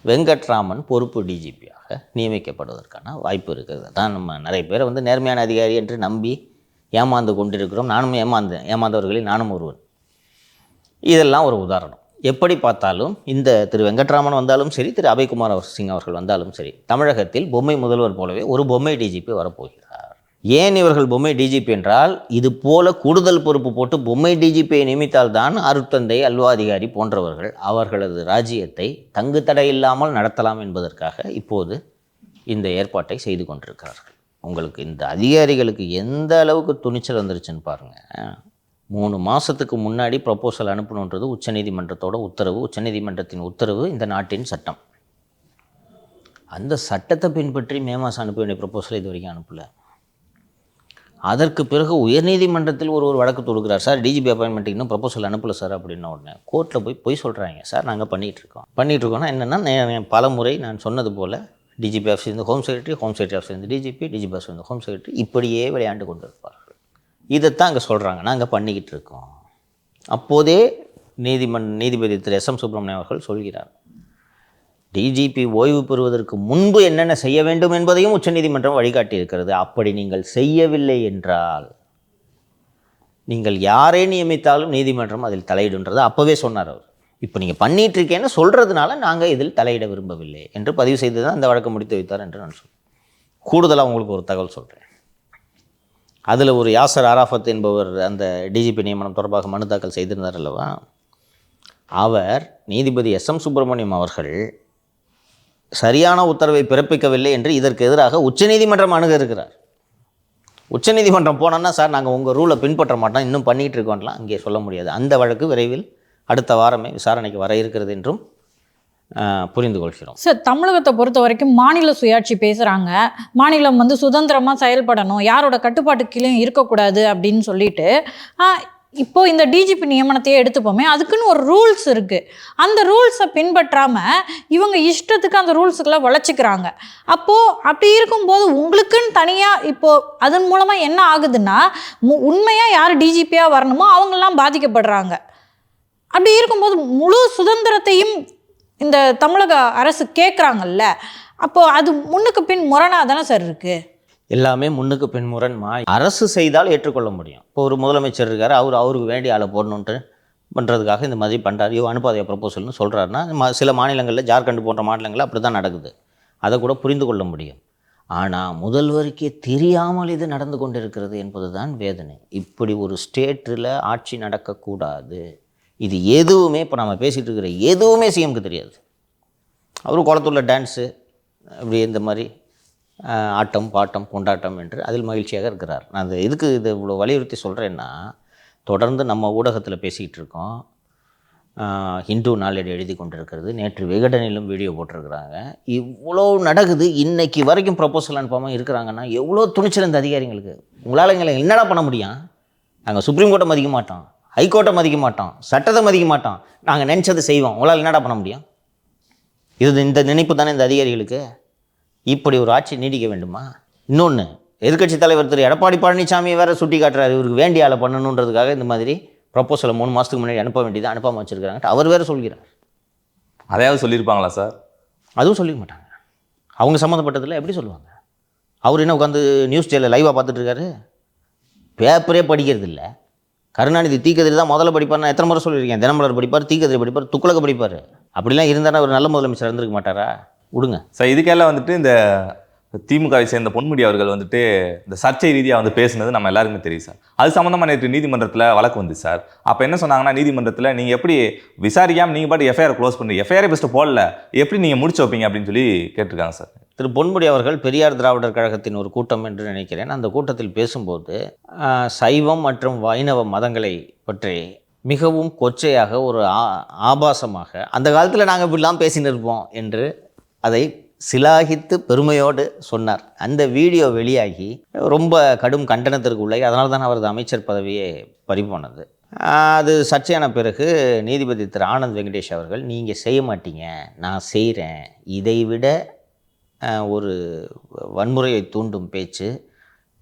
வெங்கட்ராமன் பொறுப்பு டிஜிபியாக நியமிக்கப்படுவதற்கான வாய்ப்பு இருக்கிறது. தான் நம்ம நிறைய பேரை நேர்மையான அதிகாரி என்று நம்பி ஏமாந்து கொண்டிருக்கிறோம். நானும் ஏமாந்தவர்களில் நானும் ஒருவன். இதெல்லாம் ஒரு உதாரணம். எப்படி பார்த்தாலும் இந்த திரு வெங்கட்ராமன் வந்தாலும் சரி, திரு அபய்குமார் சிங் அவர்கள் வந்தாலும் சரி, தமிழகத்தில் பொம்மை முதல்வர் போலவே ஒரு பொம்மை டிஜிபி வரப்போகிறார். ஏன் இவர்கள் பொம்மை டிஜிபி என்றால், இது போல கூடுதல் பொறுப்பு போட்டு பொம்மை டிஜிபியை நியமித்தால்தான் அருட்தந்தை, அல்வா அதிகாரி போன்றவர்கள் அவர்களது ராஜ்யத்தை தங்கு தடை இல்லாமல் நடத்தலாம் என்பதற்காக இப்போது இந்த ஏற்பாட்டை செய்து கொண்டிருக்கிறார்கள். உங்களுக்கு இந்த அதிகாரிகளுக்கு எந்த அளவுக்கு துணிச்சல் வந்துருச்சுன்னு பாருங்கள். 3 மாதத்துக்கு முன்னாடி ப்ரப்போசல் அனுப்பணுன்றது உச்சநீதிமன்றத்தோட உத்தரவு. உச்சநீதிமன்றத்தின் உத்தரவு இந்த நாட்டின் சட்டம். அந்த சட்டத்தை பின்பற்றி மே மாதம் அனுப்ப வேண்டிய ப்ரப்போசல் இது வரைக்கும் அனுப்பலை. அதற்கு பிறகு உயர்நீதிமன்றத்தில் ஒரு வழக்கு தொடுக்கிறார். சார், டிஜிபி அப்பாயின்மெண்ட்டுக்கு இன்னும் ப்ரப்போசல் அனுப்பலை சார் அப்படின்ன உடனே கோர்ட்டில் போய் சொல்கிறாங்க. சார், நாங்கள் பண்ணிகிட்ருக்கோம்னா என்னென்னா, பல முறை நான் சொன்னது போல் டிஜிபி ஆஃபீஸ்லேருந்து ஹோம் செக்ரட்டரி ஆஃபீஸ்லேருந்து டிஜிபி ஆஃபீஸ்லேருந்து ஹோம் செக்ரட்டரி இப்படியே விளையாண்டு கொண்டு இருப்பார்கள். இதைத்தான் அங்கே சொல்கிறாங்க, நாங்கள் பண்ணிக்கிட்டு இருக்கோம். அப்போதே நீதிபதி திரு எஸ்.எம். சுப்பிரமணியம் அவர்கள் சொல்கிறார், டிஜிபி ஓய்வு பெறுவதற்கு முன்பு என்னென்ன செய்ய வேண்டும் என்பதையும் உச்சநீதிமன்றம் வழிகாட்டி இருக்கிறது. அப்படி நீங்கள் செய்யவில்லை என்றால் நீங்கள் யாரை நியமித்தாலும் நீதிமன்றம் அதில் தலையிடுன்றது அப்போவே சொன்னார் அவர். இப்போ நீங்கள் பண்ணிகிட்ருக்கேன்னு சொல்கிறதுனால நாங்கள் இதில் தலையிட விரும்பவில்லை என்று பதிவு செய்து தான் அந்த வழக்கை முடித்து வைத்தார் என்று நான் சொல்கிறேன். கூடுதலாக உங்களுக்கு ஒரு தகவல் சொல்கிறேன். அதில் ஒரு யாசர் ஆராஃபத் என்பவர் அந்த டிஜிபி நியமனம் தொடர்பாக மனு தாக்கல் செய்திருந்தார் அல்லவா, அவர் நீதிபதி SM சுப்பிரமணியம் அவர்கள் சரியான உத்தரவை பிறப்பிக்கவில்லை என்று இதற்கு எதிராக உச்சநீதிமன்றம் அணுக இருக்கிறார். உச்சநீதிமன்றம் போனோன்னா சார் நாங்கள் உங்கள் ரூலை பின்பற்ற மாட்டோம், இன்னும் பண்ணிகிட்டு இருக்கோம்லாம் அங்கே சொல்ல முடியாது. அந்த வழக்கு விரைவில் அடுத்த வாரமே விசாரணைக்கு வர இருக்கிறது என்றும் புரிந்து கொள்கிறோம். சார், தமிழகத்தை பொறுத்த வரைக்கும் மாநில சுயாட்சி பேசுகிறாங்க. மாநிலம் வந்து சுதந்திரமாக செயல்படணும், யாரோட கட்டுப்பாட்டு கீழே இருக்கக்கூடாது அப்படின்னு சொல்லிட்டு இப்போ இந்த டிஜிபி நியமனத்தையே எடுத்துப்போமே, அதுக்குன்னு ஒரு ரூல்ஸ் இருக்குது. அந்த ரூல்ஸை பின்பற்றாமல் இவங்க இஷ்டத்துக்கு அந்த ரூல்ஸுக்கெல்லாம் வளைச்சிக்கிறாங்க. அப்போது அப்படி இருக்கும்போது உங்களுக்குன்னு தனியாக இப்போது அதன் மூலமாக என்ன ஆகுதுன்னா, உண்மையாக யார் டிஜிபியாக வரணுமோ அவங்கெல்லாம் பாதிக்கப்படுறாங்க. அப்படி இருக்கும்போது முழு சுதந்திரத்தையும் இந்த தமிழக அரசு கேட்குறாங்கல்ல, அப்போது அது முன்னுக்கு பின் முரணாக தானே சார் இருக்குது? எல்லாமே முன்னுக்கு பின் முரண்மா. அரசு செய்தால் ஏற்றுக்கொள்ள முடியும். இப்போ ஒரு முதலமைச்சர் இருக்கார், அவருக்கு வேண்டிய ஆளை போடணுன்ட்டு பண்ணுறதுக்காக இந்த மாதிரி பண்ணுறாரு, அனுப்பாதைய ப்ரப்போசல்னு சொல்கிறாருன்னா சில மாநிலங்களில், ஜார்க்கண்ட் போன்ற மாநிலங்களில் அப்படி தான் நடக்குது. அதை கூட புரிந்து கொள்ள முடியும். ஆனால் முதல்வருக்கே தெரியாமல் இது நடந்து கொண்டிருக்கிறது என்பது தான் வேதனை. இப்படி ஒரு ஸ்டேட்டில் ஆட்சி நடக்கக்கூடாது. இது எதுவுமே இப்போ நம்ம பேசிகிட்டு இருக்கிற எதுவுமே சிஎம்க்கு தெரியாது. அவர் குளத்தூரில் டான்ஸு இப்படி இந்த மாதிரி ஆட்டம் பாட்டம் கொண்டாட்டம் என்று அதில் மகிழ்ச்சியாக இருக்கிறார். நான் அந்த இதுக்கு இதை இவ்வளோ வலியுறுத்தி சொல்கிறேன்னா, தொடர்ந்து நம்ம ஊடகத்தில் பேசிக்கிட்டு இருக்கோம். ஹிந்து நாளேடு எழுதி கொண்டிருக்கிறது, நேற்று விகடனிலும் வீடியோ போட்டிருக்கிறாங்க. இவ்வளோ நடக்குது, இன்றைக்கி வரைக்கும் ப்ரப்போசல் அனுப்பாமல் இருக்கிறாங்கன்னா எவ்வளோ துணிச்சல் இந்த அதிகாரிங்களுக்கு. உங்களால் எங்களை என்னடா பண்ண முடியும்? நாங்கள் சுப்ரீம் கோர்ட்டை மதிக்க மாட்டோம், ஹைகோர்ட்டை மதிக்க மாட்டோம், சட்டத்தை மதிக்க மாட்டோம், நாங்கள் நினச்சதை செய்வோம், உங்களால் என்னடா பண்ண முடியும்? இந்த நினைப்பு தானே இந்த அதிகாரிகளுக்கு. இப்படி ஒரு ஆட்சி நீடிக்க வேண்டுமா? இன்னொன்று, எதிர்க்கட்சி தலைவர் திரு எடப்பாடி பழனிசாமியை வேறு சுட்டி காட்டுறாரு, இவருக்கு வேண்டிய ஆளை பண்ணணுன்றதுக்காக இந்த மாதிரி ப்ரப்போசலை 3 மாதத்துக்கு முன்னாடி அனுப்ப வேண்டியது அனுப்பாமல் வச்சுருக்காங்க. அவர் வேறு சொல்கிறார். அதையாவது சொல்லியிருப்பாங்களா சார்? அதுவும் சொல்லிக்க மாட்டாங்க. அவங்க சம்மந்தப்பட்டதில் எப்படி சொல்லுவாங்க? அவர் என்ன உட்காந்து நியூஸ் சேனலில் லைவாக பார்த்துட்ருக்காரு, பேப்பரே படிக்கிறது இல்லை. கருணாநிதி தீக்கதிரி தான் முதல்ல படிப்பார். நான் எத்தனை முறை சொல்லியிருக்கேன், தினமலர் படிப்பார், தீக்கதிரி படிப்பார், துக்ளக்க படிப்பார். அப்படிலாம் இருந்தால் அவர் நல்ல முதலமைச்சர் இருந்திருக்க மாட்டாரா? விடுங்க சார். இதுக்கெல்லாம் வந்துட்டு இந்த திமுகவை சேர்ந்த பொன்முடி அவர்கள் வந்துட்டு இந்த சர்ச்சை ரீதியாக வந்து பேசுனது நம்ம எல்லாருக்குமே தெரியும் சார். அது சம்மந்தமாக நேற்று நீதிமன்றத்தில் வழக்கு வந்து சார். அப்போ என்ன சொன்னாங்கன்னா, நீதிமன்றத்தில் நீங்கள் எப்படி விசாரிக்காமல் நீங்கள் பாட்டு எஃப்ஐஆர் க்ளோஸ் பண்ணி எஃப்ஐஆரே பெஸ்ட்டு போடல, எப்படி நீங்கள் முடிச்சு வைப்பீங்க அப்படின்னு சொல்லி கேட்டிருக்காங்க சார். திரு பொன்முடி அவர்கள் பெரியார் திராவிடர் கழகத்தின் ஒரு கூட்டம் என்று நினைக்கிறேன். அந்த கூட்டத்தில் பேசும்போது சைவம் மற்றும் வைணவ மதங்களை பற்றி மிகவும் கொச்சையாக, ஒரு ஆபாசமாக, அந்த காலத்தில் நாங்கள் இப்படிலாம் பேசின்னு இருப்போம் என்று அதை சிலாகித்து பெருமையோடு சொன்னார். அந்த வீடியோ வெளியாகி ரொம்ப கடும் கண்டனத்திற்கு உள்ளாகி, அதனால தான் அவரது அமைச்சர் பதவியே பறிபோனது. அது சர்ச்சையான பிறகு நீதிபதி திரு ஆனந்த் வெங்கடேஷ் அவர்கள், நீங்கள் செய்ய மாட்டீங்க, நான் செய்கிறேன், இதைவிட ஒரு வன்முறையை தூண்டும் பேச்சு,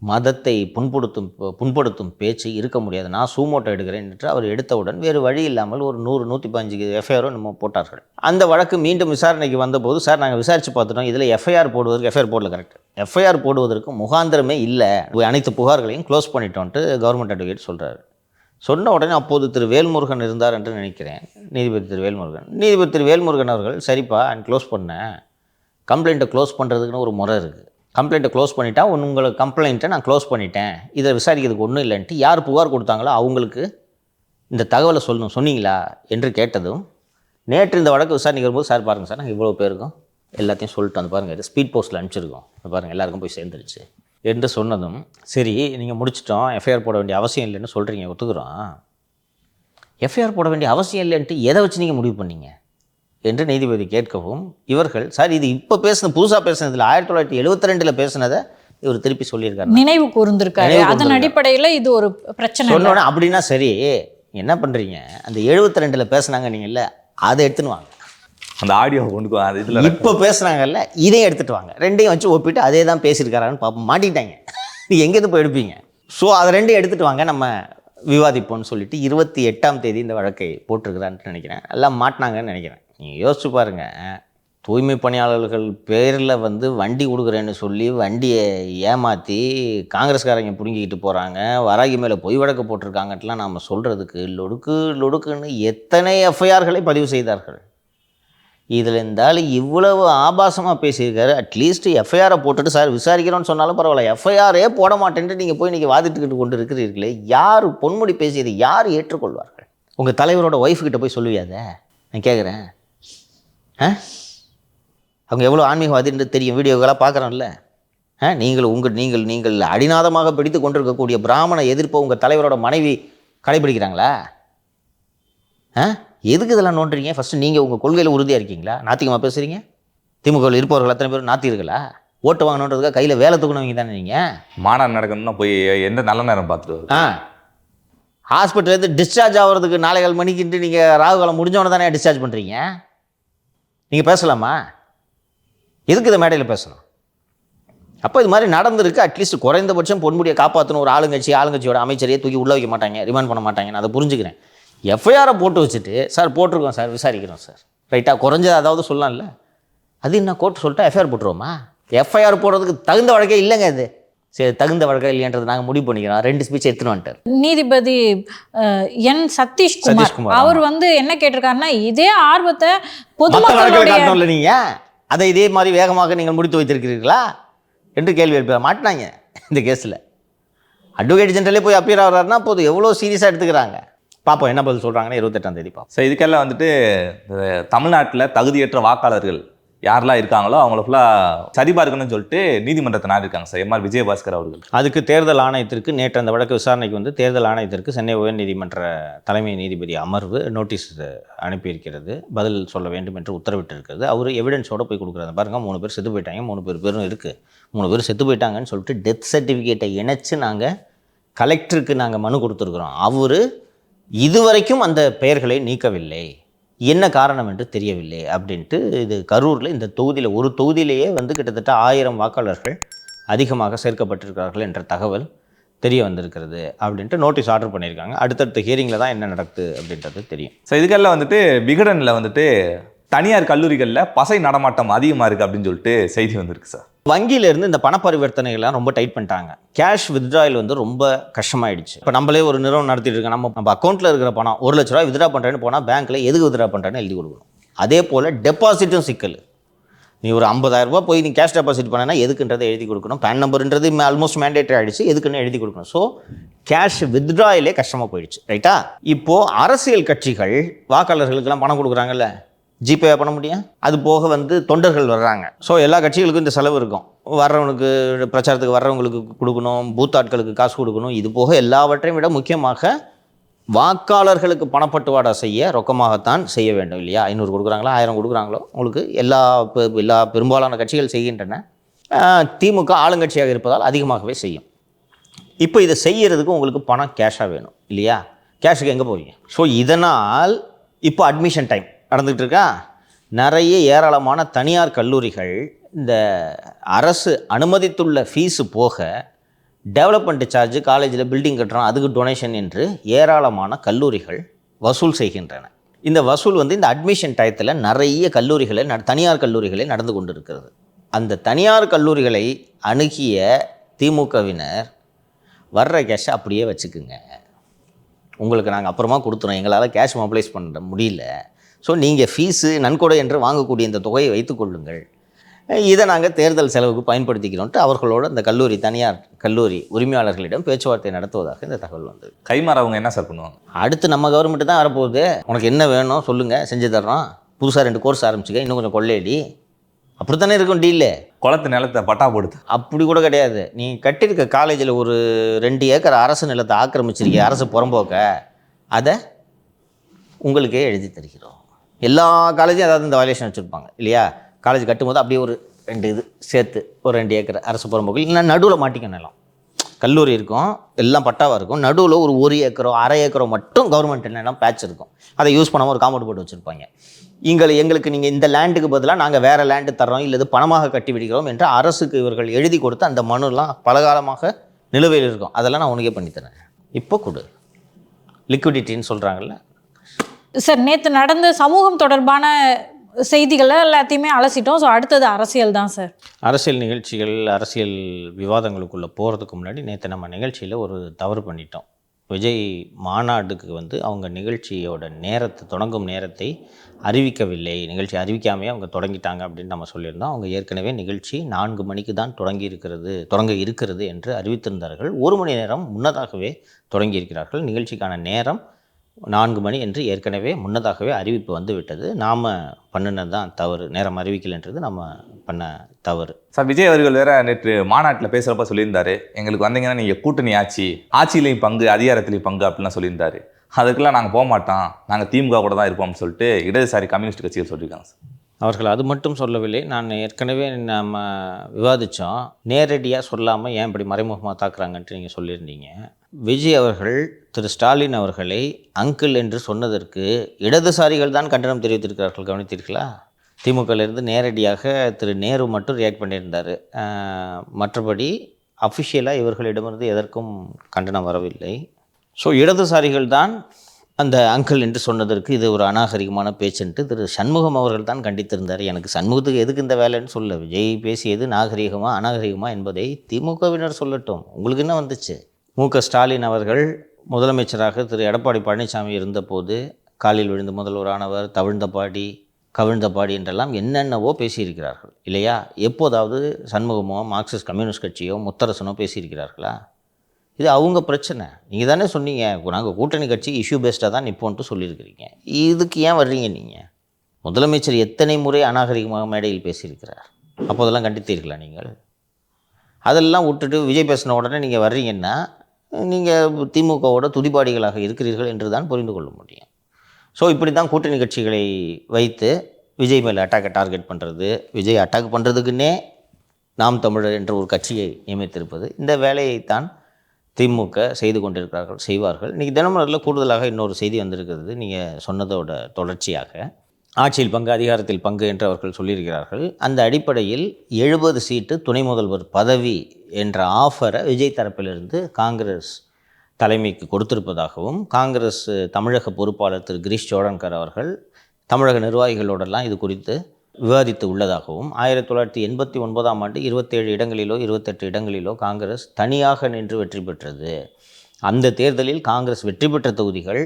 மதத்தை புண்படுத்தும் பேச்சு இருக்க முடியாது, நான் சூமோட்டோ எடுக்கிறேன் என்று அவர் எடுத்தவுடன் வேறு வழி இல்லாமல் ஒரு 100-115 எஃப்ஐஆரும் நம்ம போட்டார்கள். அந்த வழக்கு மீண்டும் விசாரணைக்கு வந்தபோது, சார் நாங்கள் விசாரித்து பார்த்துட்டோம், இதில் எஃப்ஐஆர் போடல, கரெக்ட், எஃப்ஐஆர் போடுவதற்கு முகாந்திரமே இல்லை, அனைத்து புகார்களையும் க்ளோஸ் பண்ணிட்டோன்ட்டு கவர்மெண்ட் அட்வொகேட் சொல்கிறார். சொன்ன உடனே அப்போது திரு வேல்முருகன் இருந்தார் என்று நினைக்கிறேன், நீதிபதி திரு வேல்முருகன் அவர்கள், சரிப்பா க்ளோஸ் பண்ணேன், கம்ப்ளைண்ட்டை க்ளோஸ் பண்ணுறதுக்குன்னு ஒரு முறை இருக்குது, கம்ப்ளைண்ட்டை க்ளோஸ் பண்ணிட்டா உங்களுக்கு கம்ப்ளைண்ட்டை நான் க்ளோஸ் பண்ணிட்டேன், இதை விசாரிக்கிறதுக்கு ஒன்றும் இல்லைன்ட்டு யார் புகார் கொடுத்தாங்களோ அவங்களுக்கு இந்த தகவலை சொன்னீங்களா என்று கேட்டதும், நேற்று இந்த வழக்கு விசாரணைக்கு வரும்போது, சார் பாருங்கள் சார், நாங்கள் இவ்வளோ பேருக்கும் எல்லாத்தையும் சொல்லிட்டு வந்து பாருங்கள், இது ஸ்பீட் போஸ்ட்டில் அனுப்பிச்சிருக்கோம், பாருங்கள் எல்லாருக்கும் போய் சேர்ந்துருச்சு என்று சொன்னதும், சரி நீங்கள் முடிச்சிட்டோம், எஃப்ஐஆர் போட வேண்டிய அவசியம் இல்லைன்னு சொல்கிறீங்க, ஒத்துக்கிறோம், எஃப்ஐஆர் போட வேண்டிய அவசியம் இல்லைன்ட்டு எதை வச்சு நீங்கள் முடிவு பண்ணீங்க என்று நீதிபதி கேட்கவும், இவர்கள் சார் இது இப்போ புதுசாக பேசுனதில் 1972 பேசுனதை இவர் திருப்பி சொல்லியிருக்காரு, நினைவு கூர்ந்திருக்காரு. அதன் அடிப்படையில் இது ஒரு பிரச்சனை சொன்னோன்னே, அப்படின்னா சரி என்ன பண்ணுறீங்க, அந்த 72 பேசுனாங்க நீங்கள்ல, அதை எடுத்துன்னு வாங்க, அந்த ஆடியோ கொண்டு அது இதில் இப்போ பேசுனாங்கல்ல இதையும் எடுத்துகிட்டு வாங்க, ரெண்டையும் வச்சு ஒப்பிட்டு அதே தான் பேசியிருக்காரான்னு பார்ப்போம். மாட்டிக்கிட்டாங்க, நீங்கள் எங்கேருந்து போய் எடுப்பீங்க, ஸோ அதை ரெண்டையும் எடுத்துகிட்டு வாங்க, நம்ம விவாதிப்போம்னு சொல்லிட்டு 28ஆம் தேதி இந்த வழக்கை போட்டிருக்கிறான்னு நினைக்கிறேன். எல்லாம் மாட்டினாங்கன்னு நினைக்கிறேன். நீங்கள் யோசிச்சு பாருங்கள், தூய்மை பணியாளர்கள் பேரில் வந்து வண்டி கொடுக்குறேன்னு சொல்லி வண்டியை ஏமாற்றி காங்கிரஸ்காரங்க பிடுங்கிக்கிட்டு போகிறாங்க, வராகி மேலே பொய் வழக்கு போட்டிருக்காங்கட்டெலாம் நாம் சொல்கிறதுக்கு லொடுக்குன்னு எத்தனை எஃப்ஐஆர்களை பதிவு செய்தார்கள். இதில் இருந்தாலும் இவ்வளவு ஆபாசமாக பேசியிருக்காரு. அட்லீஸ்ட் எஃப்ஐஆரை போட்டுட்டு சார் விசாரிக்கிறோன்னு சொன்னாலும் பரவாயில்ல, எஃப்ஐஆரே போட மாட்டேன்ட்டு நீங்கள் போய் இன்றைக்கி வாதிட்டுக்கிட்டு கொண்டு இருக்கிறீர்களே, யார் பொன்முடி பேசியது யார் ஏற்றுக்கொள்வார்கள்? உங்கள் தலைவரோட ஒய்ஃப்கிட்ட போய் சொல்லுவியாத நான் கேட்குறேன். அவங்க எவ்வளோ ஆன்மீகவாதின்னு தெரியும், வீடியோக்களாக பார்க்குறோம்ல. நீங்கள் அடிநாதமாக பிடித்து கொண்டிருக்கக்கூடிய பிராமண எதிர்ப்பை உங்கள் தலைவரோட மனைவி கடைபிடிக்கிறாங்களா? எதுக்கு இதெல்லாம் நோண்டுறீங்க? ஃபஸ்ட்டு நீங்கள் உங்கள் கொள்கையில் உறுதியாக இருக்கீங்களா? நாத்திகமாக பேசுகிறீங்க. திமுகவில் இருப்பவர்கள் அத்தனை பேர் நாத்திர்களா? ஓட்டு வாங்கணுன்றதுக்காக கையில் வேலை தூக்கணவங்க தானே நீங்கள். மாநாடு நடக்கணும்னா போய் எந்த நல்ல நேரம் பார்த்துட்டு ஹாஸ்பிட்டலேருந்து டிஸ்சார்ஜ் ஆகிறதுக்கு 4:15 மணிக்குன்ட்டு நீங்கள் ராகு காலம் முடிஞ்சவொன்னே தானே டிஸ்சார்ஜ் பண்ணுறீங்க. நீங்கள் பேசலாமா? எதுக்கு இதை மேடையில் பேசணும்? அப்போ இது மாதிரி நடந்திருக்கு. அட்லீஸ்ட் குறைந்தபட்சம் பொன்முடியை காப்பாற்றணும். ஒரு ஆளுங்கட்சியோட அமைச்சரையே தூக்கி உள்ளே வைக்க மாட்டாங்க, ரிமாண்ட் பண்ண மாட்டாங்க. நான் அதை புரிஞ்சுக்கிறேன். எஃப்ஐஆரை போட்டு வச்சுட்டு சார் போட்டிருக்கோம் சார் விசாரிக்கிறோம் சார், ரைட்டாக குறைஞ்சது அதாவது சொல்லலாம்ல. அது என்ன கோர்ட்டு சொல்லிட்டா எஃப்ஐஆர் போட்டுருவோமா? எஃப்ஐஆர் போடுறதுக்கு தகுந்த வழக்கே இல்லைங்க. அது சரி, தகுந்த வழக்கே இல்லைன்றது நாங்கள் முடிவு பண்ணிக்கிறோம். 2 ஸ்பீச் எடுத்துன்னு வந்துட்டார் நீதிபதி என் சதீஷ்குமார். அவர் வந்து என்ன கேட்டிருக்காருன்னா, இதே ஆர்வத்தை பொதுமக்களுடைய காட்டணும்ல, நீங்கள் அதை இதே மாதிரி வேகமாக நீங்கள் முடித்து வைத்திருக்கிறீர்களா என்று கேள்வி எழுப்ப மாட்டினாங்க. இந்த கேஸில் அட்வொகேட் ஜெனரலே போய் அப்பியர் ஆகிறாருன்னா போதும், எவ்வளோ சீரியஸாக எடுத்துக்கிறாங்க. பார்ப்போம் என்ன பதில் சொல்கிறாங்கன்னா 28ஆம் தேதி பார்ப்போம். ஸோ இதுக்கெல்லாம் வந்துட்டு தமிழ்நாட்டில் தகுதியற்ற வாக்காளர்கள் யாரெல்லாம் இருக்காங்களோ அவங்கள ஃபுல்லாக சரிபார்க்கணும்னு சொல்லிட்டு நீதிமன்றத்தை நாடி இருக்காங்க சார் எம்ஆர் விஜயபாஸ்கர் அவர்கள். அதுக்கு தேர்தல் ஆணையத்திற்கு நேற்று அந்த வழக்கு விசாரணைக்கு வந்து தேர்தல் ஆணையத்திற்கு சென்னை உயர்நீதிமன்ற தலைமை நீதிபதி அமர்வு நோட்டீஸ் அனுப்பியிருக்கிறது. பதில் சொல்ல வேண்டும் என்று உத்தரவிட்டிருக்கிறது. அவர் எவிடன்ஸோடு போய் கொடுக்குறாங்க. பாருங்கள், 3 பேர் செத்து போயிட்டாங்க, 3 பேரும் இருக்குது, 3 பேர் செத்து போயிட்டாங்கன்னு சொல்லிட்டு டெத் சர்டிஃபிகேட்டை இணைச்சு நாங்கள் கலெக்டருக்கு நாங்கள் மனு கொடுத்துருக்குறோம். அவர் இதுவரைக்கும் அந்த பெயர்களை நீக்கவில்லை, என்ன காரணம் என்று தெரியவில்லை அப்படின்ட்டு. இது கரூரில் இந்த தொகுதியில் ஒரு தொகுதியிலேயே வந்து கிட்டத்தட்ட 1000 வாக்காளர்கள் அதிகமாக சேர்க்கப்பட்டிருக்கிறார்கள் என்ற தகவல் தெரிய வந்திருக்கிறது அப்படின்ட்டு நோட்டீஸ் ஆர்டர் பண்ணியிருக்காங்க. அடுத்தடுத்த ஹியரிங்கில் தான் என்ன நடக்குது அப்படின்றது தெரியும். ஸோ இதுக்கெல்லாம் வந்துட்டு விகடனில் வந்துட்டு தனியார் கல்லூரிகளில் பசை நடமாட்டம் அதிகமாக இருக்குது அப்படின்னு சொல்லிட்டு செய்தி வந்திருக்கு சார். வங்கியிலேருந்து இந்த பண பரிவர்த்தனைகள்லாம் ரொம்ப டைட் பண்ணிட்டாங்க. கேஷ் வித்ட்ராயல் வந்து ரொம்ப கஷ்டமாயிடுச்சு. இப்போ நம்மளே ஒரு நிறுவனம் நடத்திட்டு இருக்கோம், நம்ம அக்கௌண்ட்டில் இருக்கிற பணம் 1 லட்ச ரூபா வித்ட்ரா பண்ணுறேன்னு போனால் பேங்க்கில் எதுக்கு வித்ட்ரா பண்ணுறேன்னு எழுதி கொடுக்கணும். அதே போல் டெபாசிட்டும் சிக்கல். நீ ஒரு 50,000 ரூபா போய் நீ கேஷ் டெபாசிட் பண்ணனா எதுக்குன்றதை எழுதி கொடுக்கணும். பேன் நம்பர்ன்றது ஆல்மோஸ்ட் மேண்டேட்டரி ஆகிடுச்சு, எதுக்குன்னு எழுதி கொடுக்கணும். ஸோ கேஷ் வித்ட்ராயிலே கஷ்டமாக போயிடுச்சு, ரைட்டா? இப்போது அரசியல் கட்சிகள் வாக்காளர்களுக்கெல்லாம் பணம் கொடுக்குறாங்கல்ல, ஜிபே பண்ண முடியும். அது போக வந்து தொண்டர்கள் வர்றாங்க. ஸோ எல்லா கட்சிகளுக்கும் இந்த செலவு இருக்கும். வர்றவனுக்கு பிரச்சாரத்துக்கு வர்றவங்களுக்கு கொடுக்கணும், பூத் ஆட்களுக்கு காசு கொடுக்கணும். இது போக எல்லாவற்றையும் விட முக்கியமாக வாக்காளர்களுக்கு பணப்பட்டுவாடா செய்ய ரொக்கமாகத்தான் செய்ய வேண்டும் இல்லையா? 500 கொடுக்குறாங்களா, 1000 கொடுக்குறாங்களோ உங்களுக்கு எல்லா பெரும்பாலான கட்சிகள் செய்கின்றன. திமுக ஆளுங்கட்சியாக இருப்பதால் அதிகமாகவே செய்யும். இப்போ இதை செய்கிறதுக்கு உங்களுக்கு பணம் கேஷாக வேணும் இல்லையா? கேஷுக்கு எங்கே போவீங்க? ஸோ இதனால் இப்போ அட்மிஷன் டைம் நடந்துகிட்டு இருக்கா. நிறைய ஏராளமான தனியார் கல்லூரிகள் இந்த அரசு அனுமதித்துள்ள ஃபீஸு போக டெவலப்மெண்ட் சார்ஜ், காலேஜில் பில்டிங் கட்டுறோம் அதுக்கு டொனேஷன் என்று ஏராளமான கல்லூரிகள் வசூல் செய்கின்றன. இந்த வசூல் வந்து இந்த அட்மிஷன் டயத்தில் நிறைய கல்லூரிகளை தனியார் கல்லூரிகளை நடந்து கொண்டு இருக்கிறது. அந்த தனியார் கல்லூரிகளை அணுகிய திமுகவினர் வர்ற கேஷை அப்படியே வச்சுக்குங்க, உங்களுக்கு நாங்கள் அப்புறமா கொடுத்துறோம், எங்களால் கேஷ் மொபிலைஸ் பண்ண முடியல, ஸோ நீங்கள் ஃபீஸு நன்கொடை என்று வாங்கக்கூடிய இந்த தொகையை வைத்துக்கொள்ளுங்கள், இதை நாங்கள் தேர்தல் செலவுக்கு பயன்படுத்திக்கிறோன்ட்டு அவர்களோடு அந்த தனியார் கல்லூரி உரிமையாளர்களிடம் பேச்சுவார்த்தை நடத்துவதாக இந்த தகவல் வந்தது. கைமாற அவங்க என்ன சார் பண்ணுவாங்க? அடுத்து நம்ம கவர்மெண்ட்டு தான் வரப்போகுது. உனக்கு என்ன வேணும் சொல்லுங்கள், செஞ்சு தர்றோம். புதுசாக 2 கோர்ஸ் ஆரம்பிச்சுக்க, இன்னும் கொஞ்சம் கொள்ளையடி, அப்படித்தானே இருக்கும் டீலு. குளத்து நிலத்தை பட்டா போடுது அப்படி கூட கிடையாது. நீ கட்டியிருக்க காலேஜில் ஒரு 2 ஏக்கர் அரசு நிலத்தை ஆக்கிரமிச்சிருக்க, அரசு புறம்போக்க, அதை உங்களுக்கே எழுதி தருகிறோம். எல்லா காலேஜும் ஏதாவது இந்த வயலேஷன் வச்சுருப்பாங்க இல்லையா? காலேஜ் கட்டும்போது அப்படியே ஒரு 2 இது சேர்த்து ஒரு 2 ஏக்கர் அரசு புறம்போக்கு, இல்லைன்னா நடுவில் மாட்டிக்க நிலம். கல்லூரி இருக்கும், எல்லாம் பட்டாவாக இருக்கும், நடுவில் ஒரு 1 ஏக்கரோ 1/2 ஏக்கரோ மட்டும் கவர்மெண்ட் நிலம் பேட்ச் இருக்கும். அதை யூஸ் பண்ணாமல் ஒரு காம்பவுண்ட் போட்டு வச்சுருப்பாங்க. எங்களுக்கு நீங்கள் இந்த லேண்டுக்கு பதிலாக நாங்கள் வேறு லேண்டு தர்றோம், இல்லை பணமாக கட்டி விடுகிறோம் என்று அரசுக்கு இவர்கள் எழுதி கொடுத்து அந்த மனுலாம் பலகாலமாக நிலுவையில் இருக்கும். அதெல்லாம் நான் உனக்கே பண்ணித்தரேன், இப்போ கொடு, லிக்விடிட்டின்னு சொல்கிறாங்கல்ல சார். நேற்று நடந்த சமூகம் தொடர்பான செய்திகளை எல்லாத்தையுமே அலசிட்டோம். ஸோ அடுத்தது அரசியல் தான் சார். அரசியல் நிகழ்ச்சிகள், அரசியல் விவாதங்களுக்குள்ளே போகிறதுக்கு முன்னாடி நேற்று நம்ம நிகழ்ச்சியில் ஒரு தவறு பண்ணிட்டோம். விஜய் மாநாட்டுக்கு அவங்க நிகழ்ச்சியோட தொடங்கும் நேரத்தை அறிவிக்கவில்லை. நிகழ்ச்சி அறிவிக்காமையே அவங்க தொடங்கிட்டாங்க அப்படின்னு நம்ம சொல்லியிருந்தோம். அவங்க ஏற்கனவே நிகழ்ச்சி 4 மணிக்கு தான் தொடங்க இருக்கிறது என்று அறிவித்திருந்தார்கள். 1 மணி நேரம் முன்னதாகவே தொடங்கியிருக்கிறார்கள். நிகழ்ச்சிக்கான நேரம் 4 மணி என்று ஏற்கனவே முன்னதாகவே அறிவிப்பு வந்துவிட்டது. நாம் பண்ணினது தான் தவறு. நேரம் அறிவிக்கலைன்றது நம்ம பண்ண தவறு. சார், விஜய் அவர்கள் வேற நேற்று மாநாட்டில் பேசுகிறப்ப சொல்லியிருந்தாரு, எங்களுக்கு வந்தீங்கன்னா நீங்கள் கூட்டணி ஆட்சியிலையும் பங்கு, அதிகாரத்திலையும் பங்கு அப்படின்லாம் சொல்லியிருந்தாரு. அதுக்கெல்லாம் நாங்கள் போக மாட்டோம், நாங்கள் திமுக கூட தான் இருப்போம்னு சொல்லிட்டு இடதுசாரி கம்யூனிஸ்ட் கட்சிகள் சொல்லியிருக்காங்க சார். அவர்கள் அது மட்டும் சொல்லவில்லை. நான் ஏற்கனவே நம்ம விவாதித்தோம். நேரடியாக சொல்லாமல் ஏன் இப்படி மறைமுகமாக தாக்குறாங்கன்ட்டு நீங்கள் சொல்லியிருந்தீங்க. விஜய் அவர்கள் திரு ஸ்டாலின் அவர்களை அங்கிள் என்று சொன்னதற்கு இடதுசாரிகள் தான் கண்டனம் தெரிவித்திருக்கிறார்கள். கவனித்தீர்களா? திமுகவிலிருந்து நேரடியாக திரு நேரு மட்டும் ரியாக்ட் பண்ணியிருந்தார். மற்றபடி அஃபிஷியலாக இவர்களிடமிருந்து எதற்கும் கண்டனம் வரவில்லை. ஸோ இடதுசாரிகள் தான் அந்த அங்கிள் என்று சொன்னதற்கு இது ஒரு அநாகரிகமான பேச்சுன்ட்டு திரு சண்முகம் அவர்கள் தான் கண்டித்திருந்தார். எனக்கு சண்முகத்துக்கு எதுக்கு இந்த வேலைன்னு சொல்ல, விஜய் பேசியது நாகரிகமா அநாகரிகமா என்பதை திமுகவினர் சொல்லட்டும். உங்களுக்கு என்ன வந்துச்சு? ஸ்டாலின் அவர்கள் முதலமைச்சராக திரு எடப்பாடி பழனிசாமி இருந்தபோது காலில் விழுந்து முதல்வரானவர், கவிழ்ந்த பாடி என்றெல்லாம் என்னென்னவோ பேசியிருக்கிறார்கள் இல்லையா? எப்போதாவது சண்முகமோ மார்க்சிஸ்ட் கம்யூனிஸ்ட் கட்சியோ முத்தரசனோ பேசியிருக்கிறார்களா? இது அவங்க பிரச்சனை. நீங்கள் தானே சொன்னீங்க நாங்கள் கூட்டணி கட்சி இஷ்யூ பேஸ்டாக தான் நிற்போன்ட்டு சொல்லியிருக்கிறீங்க. இதுக்கு ஏன் வர்றீங்க நீங்கள்? முதலமைச்சர் எத்தனை முறை அநாகரிகமாக மேடையில் பேசியிருக்கிறார். அப்போதெல்லாம் கண்டித்தீர்களா நீங்கள்? அதெல்லாம் விட்டுட்டு விஜய் பேசின உடனே நீங்கள் வர்றீங்கன்னா நீங்கள் திமுகவோட துதிபாடிகளாக இருக்கிறீர்கள் என்று தான் புரிந்து கொள்ள முடியும். ஸோ இப்படி தான் கூட்டணி கட்சிகளை வைத்து விஜய் மேலே டார்கெட் பண்ணுறது, விஜய் அட்டாக் பண்ணுறதுக்குன்னே நாம் தமிழர் என்ற ஒரு கட்சியை நியமித்திருப்பது, இந்த வேலையைத்தான் திமுக செய்து செய்வார்கள். இன்றைக்கி தினமலரில் கூடுதலாக இன்னொரு செய்தி வந்திருக்கிறது. நீங்கள் சொன்னதோட தொடர்ச்சியாக ஆட்சியில் பங்கு, அதிகாரத்தில் பங்கு என்று அவர்கள் சொல்லியிருக்கிறார்கள். அந்த அடிப்படையில் 70 சீட்டு துணை முதல்வர் பதவி என்ற ஆஃபரை விஜய் தரப்பிலிருந்து காங்கிரஸ் தலைமைக்கு கொடுத்திருப்பதாகவும், காங்கிரஸ் தமிழக பொறுப்பாளர் திரு கிரீஷ் சோடன்கர் அவர்கள் தமிழக நிர்வாகிகளோடெல்லாம் இது குறித்து விவாதித்து உள்ளதாகவும், 1989ஆம் ஆண்டு 27 இடங்களிலோ 28 இடங்களிலோ காங்கிரஸ் தனியாக நின்று வெற்றி பெற்றது. அந்த தேர்தலில் காங்கிரஸ் வெற்றி பெற்ற தொகுதிகள்,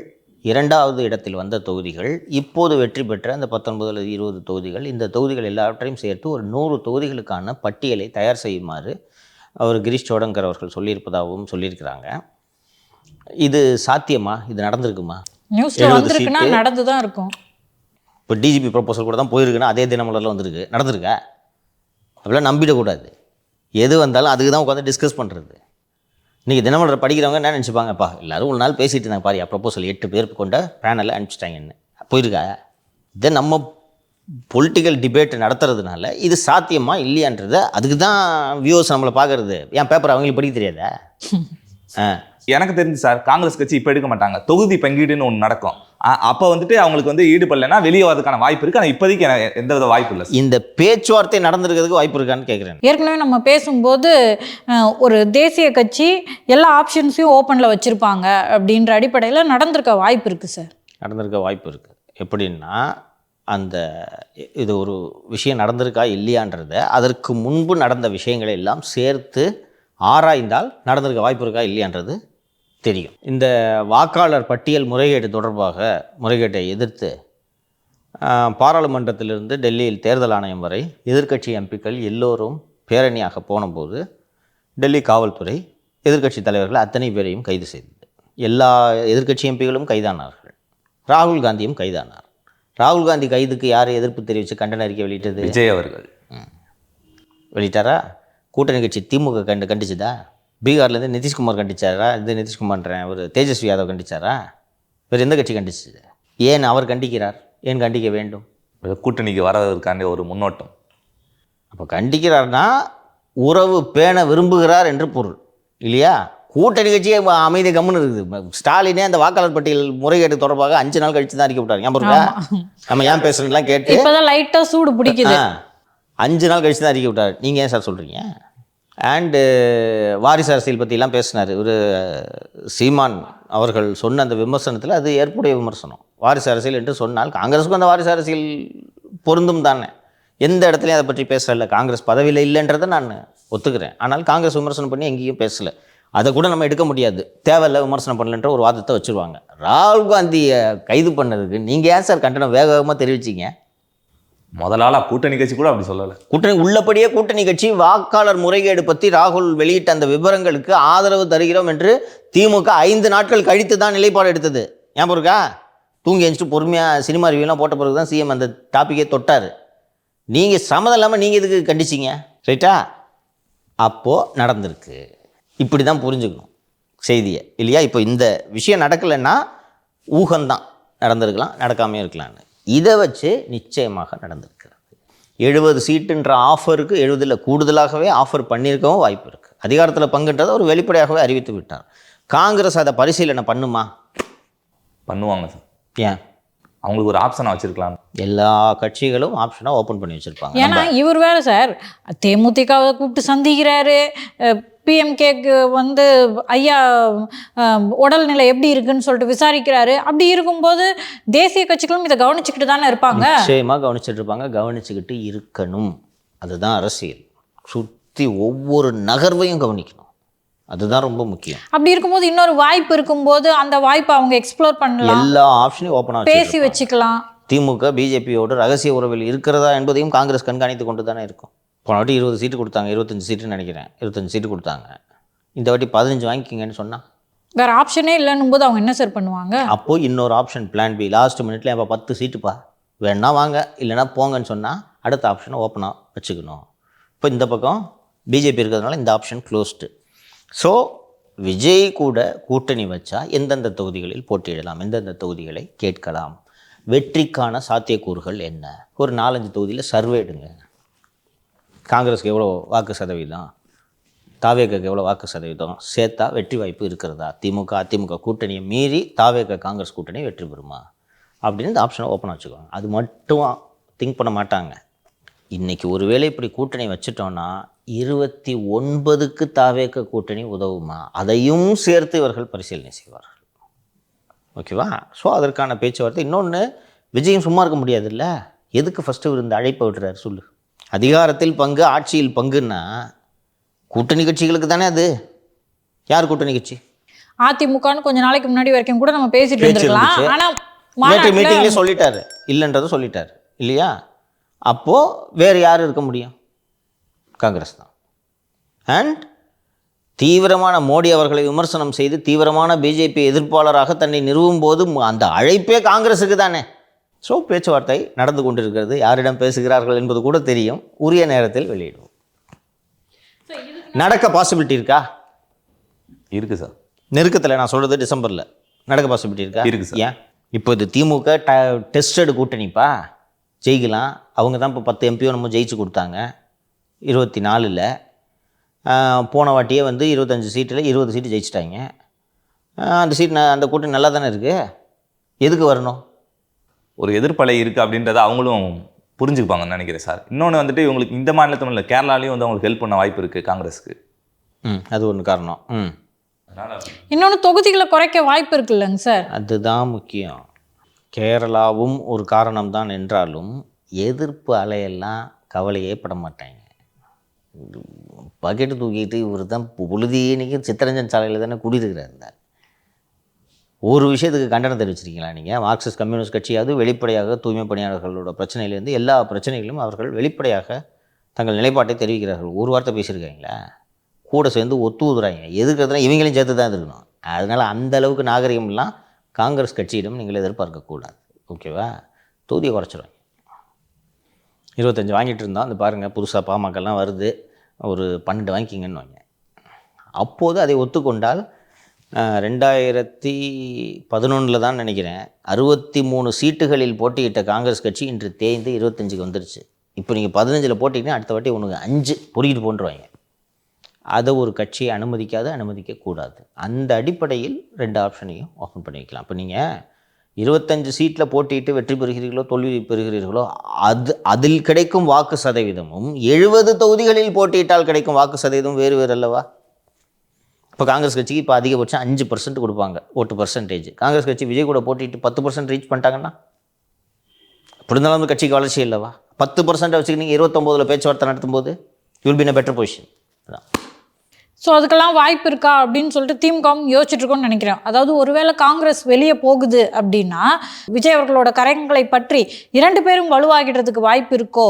2வது இடத்தில் வந்த தொகுதிகள், இப்போது வெற்றி பெற்ற அந்த 19 அல்லது 20 தொகுதிகள், இந்த தொகுதிகள் எல்லாவற்றையும் சேர்த்து ஒரு 100 தொகுதிகளுக்கான பட்டியலை தயார் செய்யுமாறு அவர் கிரீஷ் சோடன்கர் அவர்கள் சொல்லியிருப்பதாகவும் சொல்லியிருக்கிறாங்க. இது சாத்தியமா? இது நடந்திருக்குமா? நியூஸ்ல வந்திருக்குன்னா நடந்து தான் இருக்கும். இப்போ டிஜிபி ப்ரொபோசல் கூட தான் போயிருக்குன்னா அதே தினமலரில் வந்திருக்கு. நடந்திருக்கா? அப்படிலாம் நம்பிடக்கூடாது. எது வந்தாலும் அதுக்கு தான் உட்காந்து டிஸ்கஸ் பண்ணுறது. இன்றைக்கி தினமலரை படிக்கிறவங்க என்ன நினச்சிப்பாங்கப்பா, எல்லோரும் ஒரு நாள் பேசிகிட்டு இருந்தாங்க பாரியா, ப்ரொபோசல் 8 பேர் கொண்ட பேனலை அனுப்பிச்சிட்டாங்கன்னு. போயிருக்கா? இதை நம்ம பொலிட்டிக்கல் டிபேட் நடத்துறதுனால இது சாத்தியமா இல்லையான்றதை அதுக்கு தான் வியூவர்ஸ் நம்மளை பார்க்குறது. ஏன் பேப்பர் அவங்களுக்கு படிக்க தெரியாதா? எனக்கு தெரிஞ்சு சார், காங்கிரஸ் கட்சி இப்போ எடுக்க மாட்டாங்க. தொகுதி பங்கீடுன்னு ஒன்று நடக்கும். அப்போ அவங்களுக்கு ஈடுபடலைன்னா வெளியே வரதுக்கான வாய்ப்பு இருக்குது. ஆனால் இப்போதைக்கு எந்த வித வாய்ப்பு இல்லை. இந்த பேச்சுவார்த்தை நடந்திருக்கிறதுக்கு வாய்ப்பு இருக்கான்னு கேட்குறேன். ஏற்கனவே நம்ம பேசும்போது ஒரு தேசிய கட்சி எல்லா ஆப்ஷன்ஸையும் ஓப்பனில் வச்சுருப்பாங்க அப்படின்ற அடிப்படையில் நடந்திருக்க வாய்ப்பு இருக்குது சார். நடந்திருக்க வாய்ப்பு இருக்குது. எப்படின்னா, இது ஒரு விஷயம் நடந்திருக்கா இல்லையான்றதை அதற்கு முன்பு நடந்த விஷயங்களை எல்லாம் சேர்த்து ஆராய்ந்தால் நடந்திருக்க வாய்ப்பு இருக்கா இல்லையான்றது தெரியும். இந்த வாக்காளர் பட்டியல் முறைகேட்டை எதிர்த்து பாராளுமன்றத்திலிருந்து டெல்லியில் தேர்தல் ஆணையம் வரை எதிர்க்கட்சி எம்பிக்கள் எல்லோரும் பேரணியாக போனபோது டெல்லி காவல்துறை எதிர்க்கட்சி தலைவர்கள் அத்தனை பேரையும் கைது செய்தது. எல்லா எதிர்க்கட்சி எம்பிகளும் கைதானார்கள். ராகுல் காந்தியும் கைதானார். ராகுல் காந்தி கைதுக்கு யார் எதிர்ப்பு தெரிவித்து கண்டன அறிக்கை வெளியிட்டது? விஜய் அவர்கள் வெளியிட்டாரா? கூட்டணி கட்சி திமுக கண்டிச்சுதா? பீகார்லேருந்து நிதிஷ்குமார் கண்டிச்சாரா? நிதிஷ்குமார்ன்றேன், ஒரு தேஜஸ்வி யாதவ் கண்டிச்சாரா? வேறு எந்த கட்சி கண்டிச்சு? ஏன் அவர் கண்டிக்கிறார்? ஏன் கண்டிக்க வேண்டும்? கூட்டணிக்கு வரதற்கான ஒரு முன்னோட்டம். அப்போ கண்டிக்கிறார்னா உறவு பேண விரும்புகிறார் என்று பொருள் இல்லையா? கூட்டணி கட்சியே அமைதி கம்முன்னு இருக்குது. ஸ்டாலினே அந்த வாக்காளர் பட்டியல் முறைகேட்டு தொடர்பாக 5 நாள் கழிச்சு தான் அறிக்கை விட்டார். நம்ம ஏன் பேசுறதுலாம் கேட்டு லைட்டாக சூடு பிடிக்குது. 5 நாள் கழிச்சு தான் அறிக்கை விட்டார். நீங்கள் ஏன் சார் சொல்கிறீங்க? அண்டு வாரிசு அரசியல் பற்றிலாம் பேசினார் ஒரு சீமான் அவர்கள் சொன்ன அந்த விமர்சனத்தில் அது ஏற்புடைய விமர்சனம். வாரிசு அரசியல் என்று சொன்னால் காங்கிரஸுக்கும் அந்த வாரிசு அரசியல் பொருந்தும் தானே. எந்த இடத்துலையும் அதை பற்றி பேசல. காங்கிரஸ் பதவியில் இல்லைன்றதை நான் ஒத்துக்கிறேன். ஆனால் காங்கிரஸ் விமர்சனம் பண்ணி எங்கேயும் பேசலை. அதை கூட நம்ம எடுக்க முடியாது. தேவையில்லை விமர்சனம் பண்ணலன்ற ஒரு வாதத்தை வச்சுருவாங்க. ராகுல் காந்தியை கைது பண்ணதுக்கு நீங்கள் ஏன் சார் கண்டனம் வேகமாக தெரிவிச்சிங்க? முதலாளா கூட்டணி கட்சி கூட அப்படி சொல்லலை. கூட்டணி உள்ளபடியே கூட்டணி கட்சி வாக்காளர் முறைகேடு பற்றி ராகுல் வெளியிட்ட அந்த விவரங்களுக்கு ஆதரவு தருகிறோம் என்று திமுக 5 நாட்கள் கழித்து தான் நிலைப்பாடு எடுத்தது. ஞாபகம் இருக்கா? தூங்கி எழுந்துட்டு பொறுமையாக சினிமா ரிவ்யூலாம் போட்ட பிறகு தான் சிஎம் அந்த டாப்பிக்கே தொட்டார். நீங்கள் சம்மதம் இல்லாமல் நீங்கள் எதுக்கு கண்டிச்சிங்க? ரைட்டா? அப்போது நடந்திருக்கு. இப்படி தான் புரிஞ்சுக்கணும் செய்தியை, இல்லையா? இப்போ இந்த விஷயம் நடக்கலைன்னா ஊகம்தான், நடந்திருக்கலாம், நடக்காமே இருக்கலான்னு. இதை வச்சு நிச்சயமாக நடந்திருக்கிறது. 70 சீட்டுன்ற ஆஃபருக்கு 70 கூடுதலாகவே ஆஃபர் பண்ணியிருக்கவும் வாய்ப்பு இருக்குது. அதிகாரத்தில் பங்குன்றதை அவர் வெளிப்படையாகவே அறிவித்து விட்டார். காங்கிரஸ் அதை பரிசீலனை பண்ணுமா? பண்ணுவாங்க சார். ஏன்? அவங்களுக்கு ஒரு ஆப்ஷனை வச்சிருக்கலாம். எல்லா கட்சிகளும் ஆப்ஷனாக ஓப்பன் பண்ணி வச்சுருப்பாங்க. ஏன்னா இவர் வேற சார் தேமுதிகவை கூப்பிட்டு சந்திக்கிறாரு, பிஎம்கேக்கு வந்து ஐயா உடல்நிலை எப்படி இருக்குன்னு சொல்லிட்டு விசாரிக்கிறாரு. அப்படி இருக்கும்போது தேசிய கட்சிகளும் இதை கவனிச்சுக்கிட்டு தானே இருப்பாங்க. நிச்சயமாக கவனிச்சுட்டு இருப்பாங்க, கவனிச்சுக்கிட்டு இருக்கணும். அதுதான் அரசியல். சுற்றி ஒவ்வொரு நகர்வையும் கவனிக்கணும். அதுதான் ரொம்ப முக்கியம். அப்படி இருக்கும்போது இன்னொரு வாய்ப்பு இருக்கும்போது அந்த வாய்ப்பை அவங்க எக்ஸ்ப்ளோர் பண்ணலாம், எல்லா ஆப்ஷனையும் ஓப்பனாக பேசி வச்சுக்கலாம். திமுக பிஜேபியோடு ரகசிய உறவில் இருக்கிறதா என்பதையும் காங்கிரஸ் கண்காணித்து கொண்டு தானே இருக்கும். போன வாட்டி 20 சீட்டு கொடுத்தாங்க, 25 சீட்டுன்னு நினைக்கிறேன், 25 சீட்டு கொடுத்தாங்க. இந்த வாட்டி 15 வாங்கிக்கிங்கன்னு சொன்னால் வேற ஆப்ஷனே இல்லைன்னும் போது அவங்க என்ன சார் பண்ணுவாங்க? அப்போது இன்னொரு ஆப்ஷன் பிளான் பி, லாஸ்ட் மினிட்ல இப்போ 10 சீட்டுப்பா வேணா வாங்க இல்லைனா போங்கன்னு சொன்னால் அடுத்த ஆப்ஷனை ஓப்பனாக வச்சுக்கணும். இப்போ இந்த பக்கம் பிஜேபி இருக்கிறதுனால இந்த ஆப்ஷன் க்ளோஸ்டு. ஸோ விஜய் கூட கூட்டணி வச்சா எந்தெந்த தொகுதிகளில் போட்டியிடலாம், எந்தெந்த தொகுதிகளை கேட்கலாம், வெற்றிக்கான சாத்தியக்கூறுகள் என்ன, ஒரு 4-5 தொகுதியில் சர்வே எடுங்க. காங்கிரஸுக்கு எவ்வளோ வாக்கு சதவீதம், தாவேக்கு எவ்வளோ வாக்கு சதவீதம் சேர்த்தா வெற்றி வாய்ப்பு இருக்கிறதா, திமுக அதிமுக கூட்டணியை மீறி தாவேக காங்கிரஸ் கூட்டணி வெற்றி பெறுமா அப்படின்னு இந்த ஆப்ஷனை ஓப்பனாக வச்சுக்கோங்க. அது மட்டும் திங்க் பண்ண மாட்டாங்க. இன்றைக்கி ஒருவேளை இப்படி கூட்டணி வச்சுட்டோன்னா 29க்கு தாவேக கூட்டணி உதவுமா, அதையும் சேர்த்து இவர்கள் பரிசீலனை செய்வார்கள். ஓகேவா? ஸோ அதற்கான பேச்சுவார்த்தை. இன்னொன்று, விஜயும் சும்மா இருக்க முடியாதுல்ல. எதுக்கு ஃபஸ்ட்டு இவர் இந்த அழைப்பை விட்டுறாரு சொல்லு? அதிகாரத்தில் பங்கு, ஆட்சியில் பங்குன்னா கூட்டணி கட்சிகளுக்கு தானே அது. யார் கூட்டணி கட்சி? அதிமுகன்னு கொஞ்ச நாளைக்கு முன்னாடி வரைக்கும் கூட நம்ம பேசிட்டு இருந்திருக்கலாம். ஆனா மீட்டிங்லேயே சொல்லிட்டாரு, இல்லைன்றதை சொல்லிட்டாரு இல்லையா? அப்போது வேறு யார் இருக்க முடியும்? காங்கிரஸ் தான். அண்ட் தீவிரமான மோடி அவர்களை விமர்சனம் செய்து தீவிரமான பிஜேபி எதிர்ப்பாளராக தன்னை நிறுவும் போது அந்த அழைப்பே காங்கிரஸுக்கு தானே. ஸோ பேச்சுவார்த்தை நடந்து கொண்டிருக்கிறது. யாரிடம் பேசுகிறார்கள் என்பது கூட தெரியும். உரிய நேரத்தில் வெளியிடுவோம். நடக்க பாசிபிலிட்டி இருக்கா? இருக்குது சார். நெருக்கத்தில் நான் சொல்கிறது டிசம்பரில் நடக்க பாசிபிலிட்டி இருக்கா? இருக்குது சார். ஏன்? இப்போ இது திமுக டெஸ்டடு கூட்டணிப்பா, ஜெயிக்கலாம். அவங்க தான் இப்போ 10 எம்பியோ நம்ம ஜெயிச்சு கொடுத்தாங்க 24ல். போன வாட்டியே வந்து 25 சீட்டில் 20 சீட்டு ஜெயிச்சிட்டாங்க. அந்த சீட் அந்த கூட்டணி நல்லா தானே இருக்குது. எதுக்கு வரணும்? ஒரு எதிர்ப்பலை இருக்குது அப்படின்றத அவங்களும் புரிஞ்சுக்குப்பாங்கன்னு நினைக்கிறேன் சார். இன்னொன்று வந்துட்டு இவங்களுக்கு இந்த மாநிலத்தில் இல்லை, கேரளாலையும் வந்து அவங்களுக்கு ஹெல்ப் பண்ண வாய்ப்பு இருக்குது காங்கிரஸுக்கு. அது ஒன்று காரணம். இன்னொன்று தொகுதிகளை குறைக்க வாய்ப்பு இருக்குல்லங்க சார். அதுதான் முக்கியம். கேரளாவும் ஒரு காரணம் தான் என்றாலும் எதிர்ப்பு அலையெல்லாம் கவலையே பட மாட்டாங்க. பக்கெட்டு தூக்கிட்டு இவர் தான் பொழுதியன்னைக்கு சித்தரஞ்சன் சாலையில் தானே குடியிருக்கிறார். ஒரு விஷயத்துக்கு கண்டனம் தெரிவிச்சிருக்கீங்களா நீங்கள்? மார்க்சிஸ்ட் கம்யூனிஸ்ட் கட்சியாவது வெளிப்படையாக தூய்மை பணியாளர்களோட பிரச்சனையிலேருந்து எல்லா பிரச்சனைகளும் அவர்கள் வெளிப்படையாக தங்கள் நிலைப்பாட்டை தெரிவிக்கிறார்கள். ஒரு வார்த்தை பேசியிருக்காங்களா? கூட சேர்ந்து ஒத்துவுதுறாங்க. எதுக்கிறதுனா இவங்களையும் சேர்த்து தான் இருக்கணும். அதனால் அந்த அளவுக்கு நாகரிகம்லாம் காங்கிரஸ் கட்சியிடம் நீங்கள் எதிர்பார்க்கக்கூடாது. ஓகேவா? தொகுதியை குறைச்சிடுவாங்க. 25 வாங்கிட்டு இருந்தோம். அந்த பாருங்கள், புதுசாக பாமகலாம் வருது, ஒரு 12 வாங்கிக்கிங்கன்னு வாங்க. அப்போது அதை ஒத்துக்கொண்டால் 2011 தான் நினைக்கிறேன் 63 சீட்டுகளில் போட்டியிட்ட காங்கிரஸ் கட்சி இன்று தேய்ந்து 25க்கு வந்துருச்சு. இப்போ நீங்கள் 15ல் போட்டிங்கன்னா அடுத்த வாட்டி உனக்கு 5 பொறுக்கிட்டு போன்றுவாங்க. அதை ஒரு கட்சியை அனுமதிக்கக்கூடாது. அந்த அடிப்படையில் 2 ஆப்ஷனையும் ஓப்பன் பண்ணி வைக்கலாம். இப்போ நீங்கள் 25 சீட்டில் போட்டியிட்டு வெற்றி பெறுகிறீர்களோ தோல்வி பெறுகிறீர்களோ அதில் கிடைக்கும் வாக்கு சதவீதமும் 70 தொகுதிகளில் போட்டியிட்டால் கிடைக்கும் வாக்கு சதவீதம் வேறு வேறு அல்லவா? இப்போ காங்கிரஸ் கட்சிக்கு இப்போ அதிகபட்சம் 5% கொடுப்பாங்க ஓட்டு பர்சன்டேஜ். காங்கிரஸ் கட்சி விஜய் கூட போட்டிட்டு 10% ரீச் பண்ணிட்டாங்கன்னா அப்படி இருந்தாலும் வந்து கட்சிக்கு வளர்ச்சி இல்லைவா? 10% வச்சுக்கிட்டு நீங்கள் 29 பேச்சுவார்த்தை நடத்தும்போது you will be in a better position. அதான். ஸோ அதுக்கெல்லாம் வாய்ப்பு இருக்கா அப்படின்னு சொல்லிட்டு திமுகவும் யோசிச்சுட்டு இருக்கோம்னு நினைக்கிறேன். அதாவது ஒருவேளை காங்கிரஸ் வெளியே போகுது அப்படின்னா விஜய் அவர்களோட கரங்களை பற்றி 2 பேரும் வலுவாகிடுறதுக்கு வாய்ப்பு இருக்கோ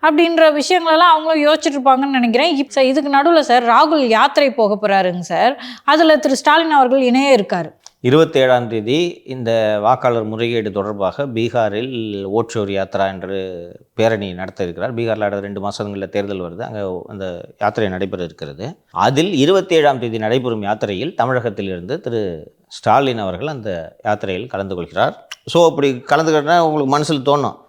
அப்படின்ற விஷயங்களெல்லாம் அவங்களும் யோசிச்சுட்டு இருப்பாங்கன்னு நினைக்கிறேன். இப்போ இதுக்கு நடுவில் சார் ராகுல் யாத்திரை போக போகிறாருங்க சார். அதில் திரு ஸ்டாலின் அவர்கள் இணையே இருக்கார். 27ஆம் தேதி இந்த வாக்காளர் முறைகேடு தொடர்பாக பீகாரில் ஓட்சோர் யாத்திரா என்று பேரணி நடத்த இருக்கிறார். பீகாரில் அடுத்த 2 மாதங்களில் தேர்தல் வருது, அங்கே அந்த யாத்திரை நடைபெற இருக்கிறது. அதில் 27ஆம் தேதி நடைபெறும் யாத்திரையில் தமிழகத்திலிருந்து திரு ஸ்டாலின் அவர்கள் அந்த யாத்திரையில் கலந்து கொள்கிறார். ஸோ அப்படி கலந்துக்கிட்டா உங்களுக்கு மனசில் தோணும்,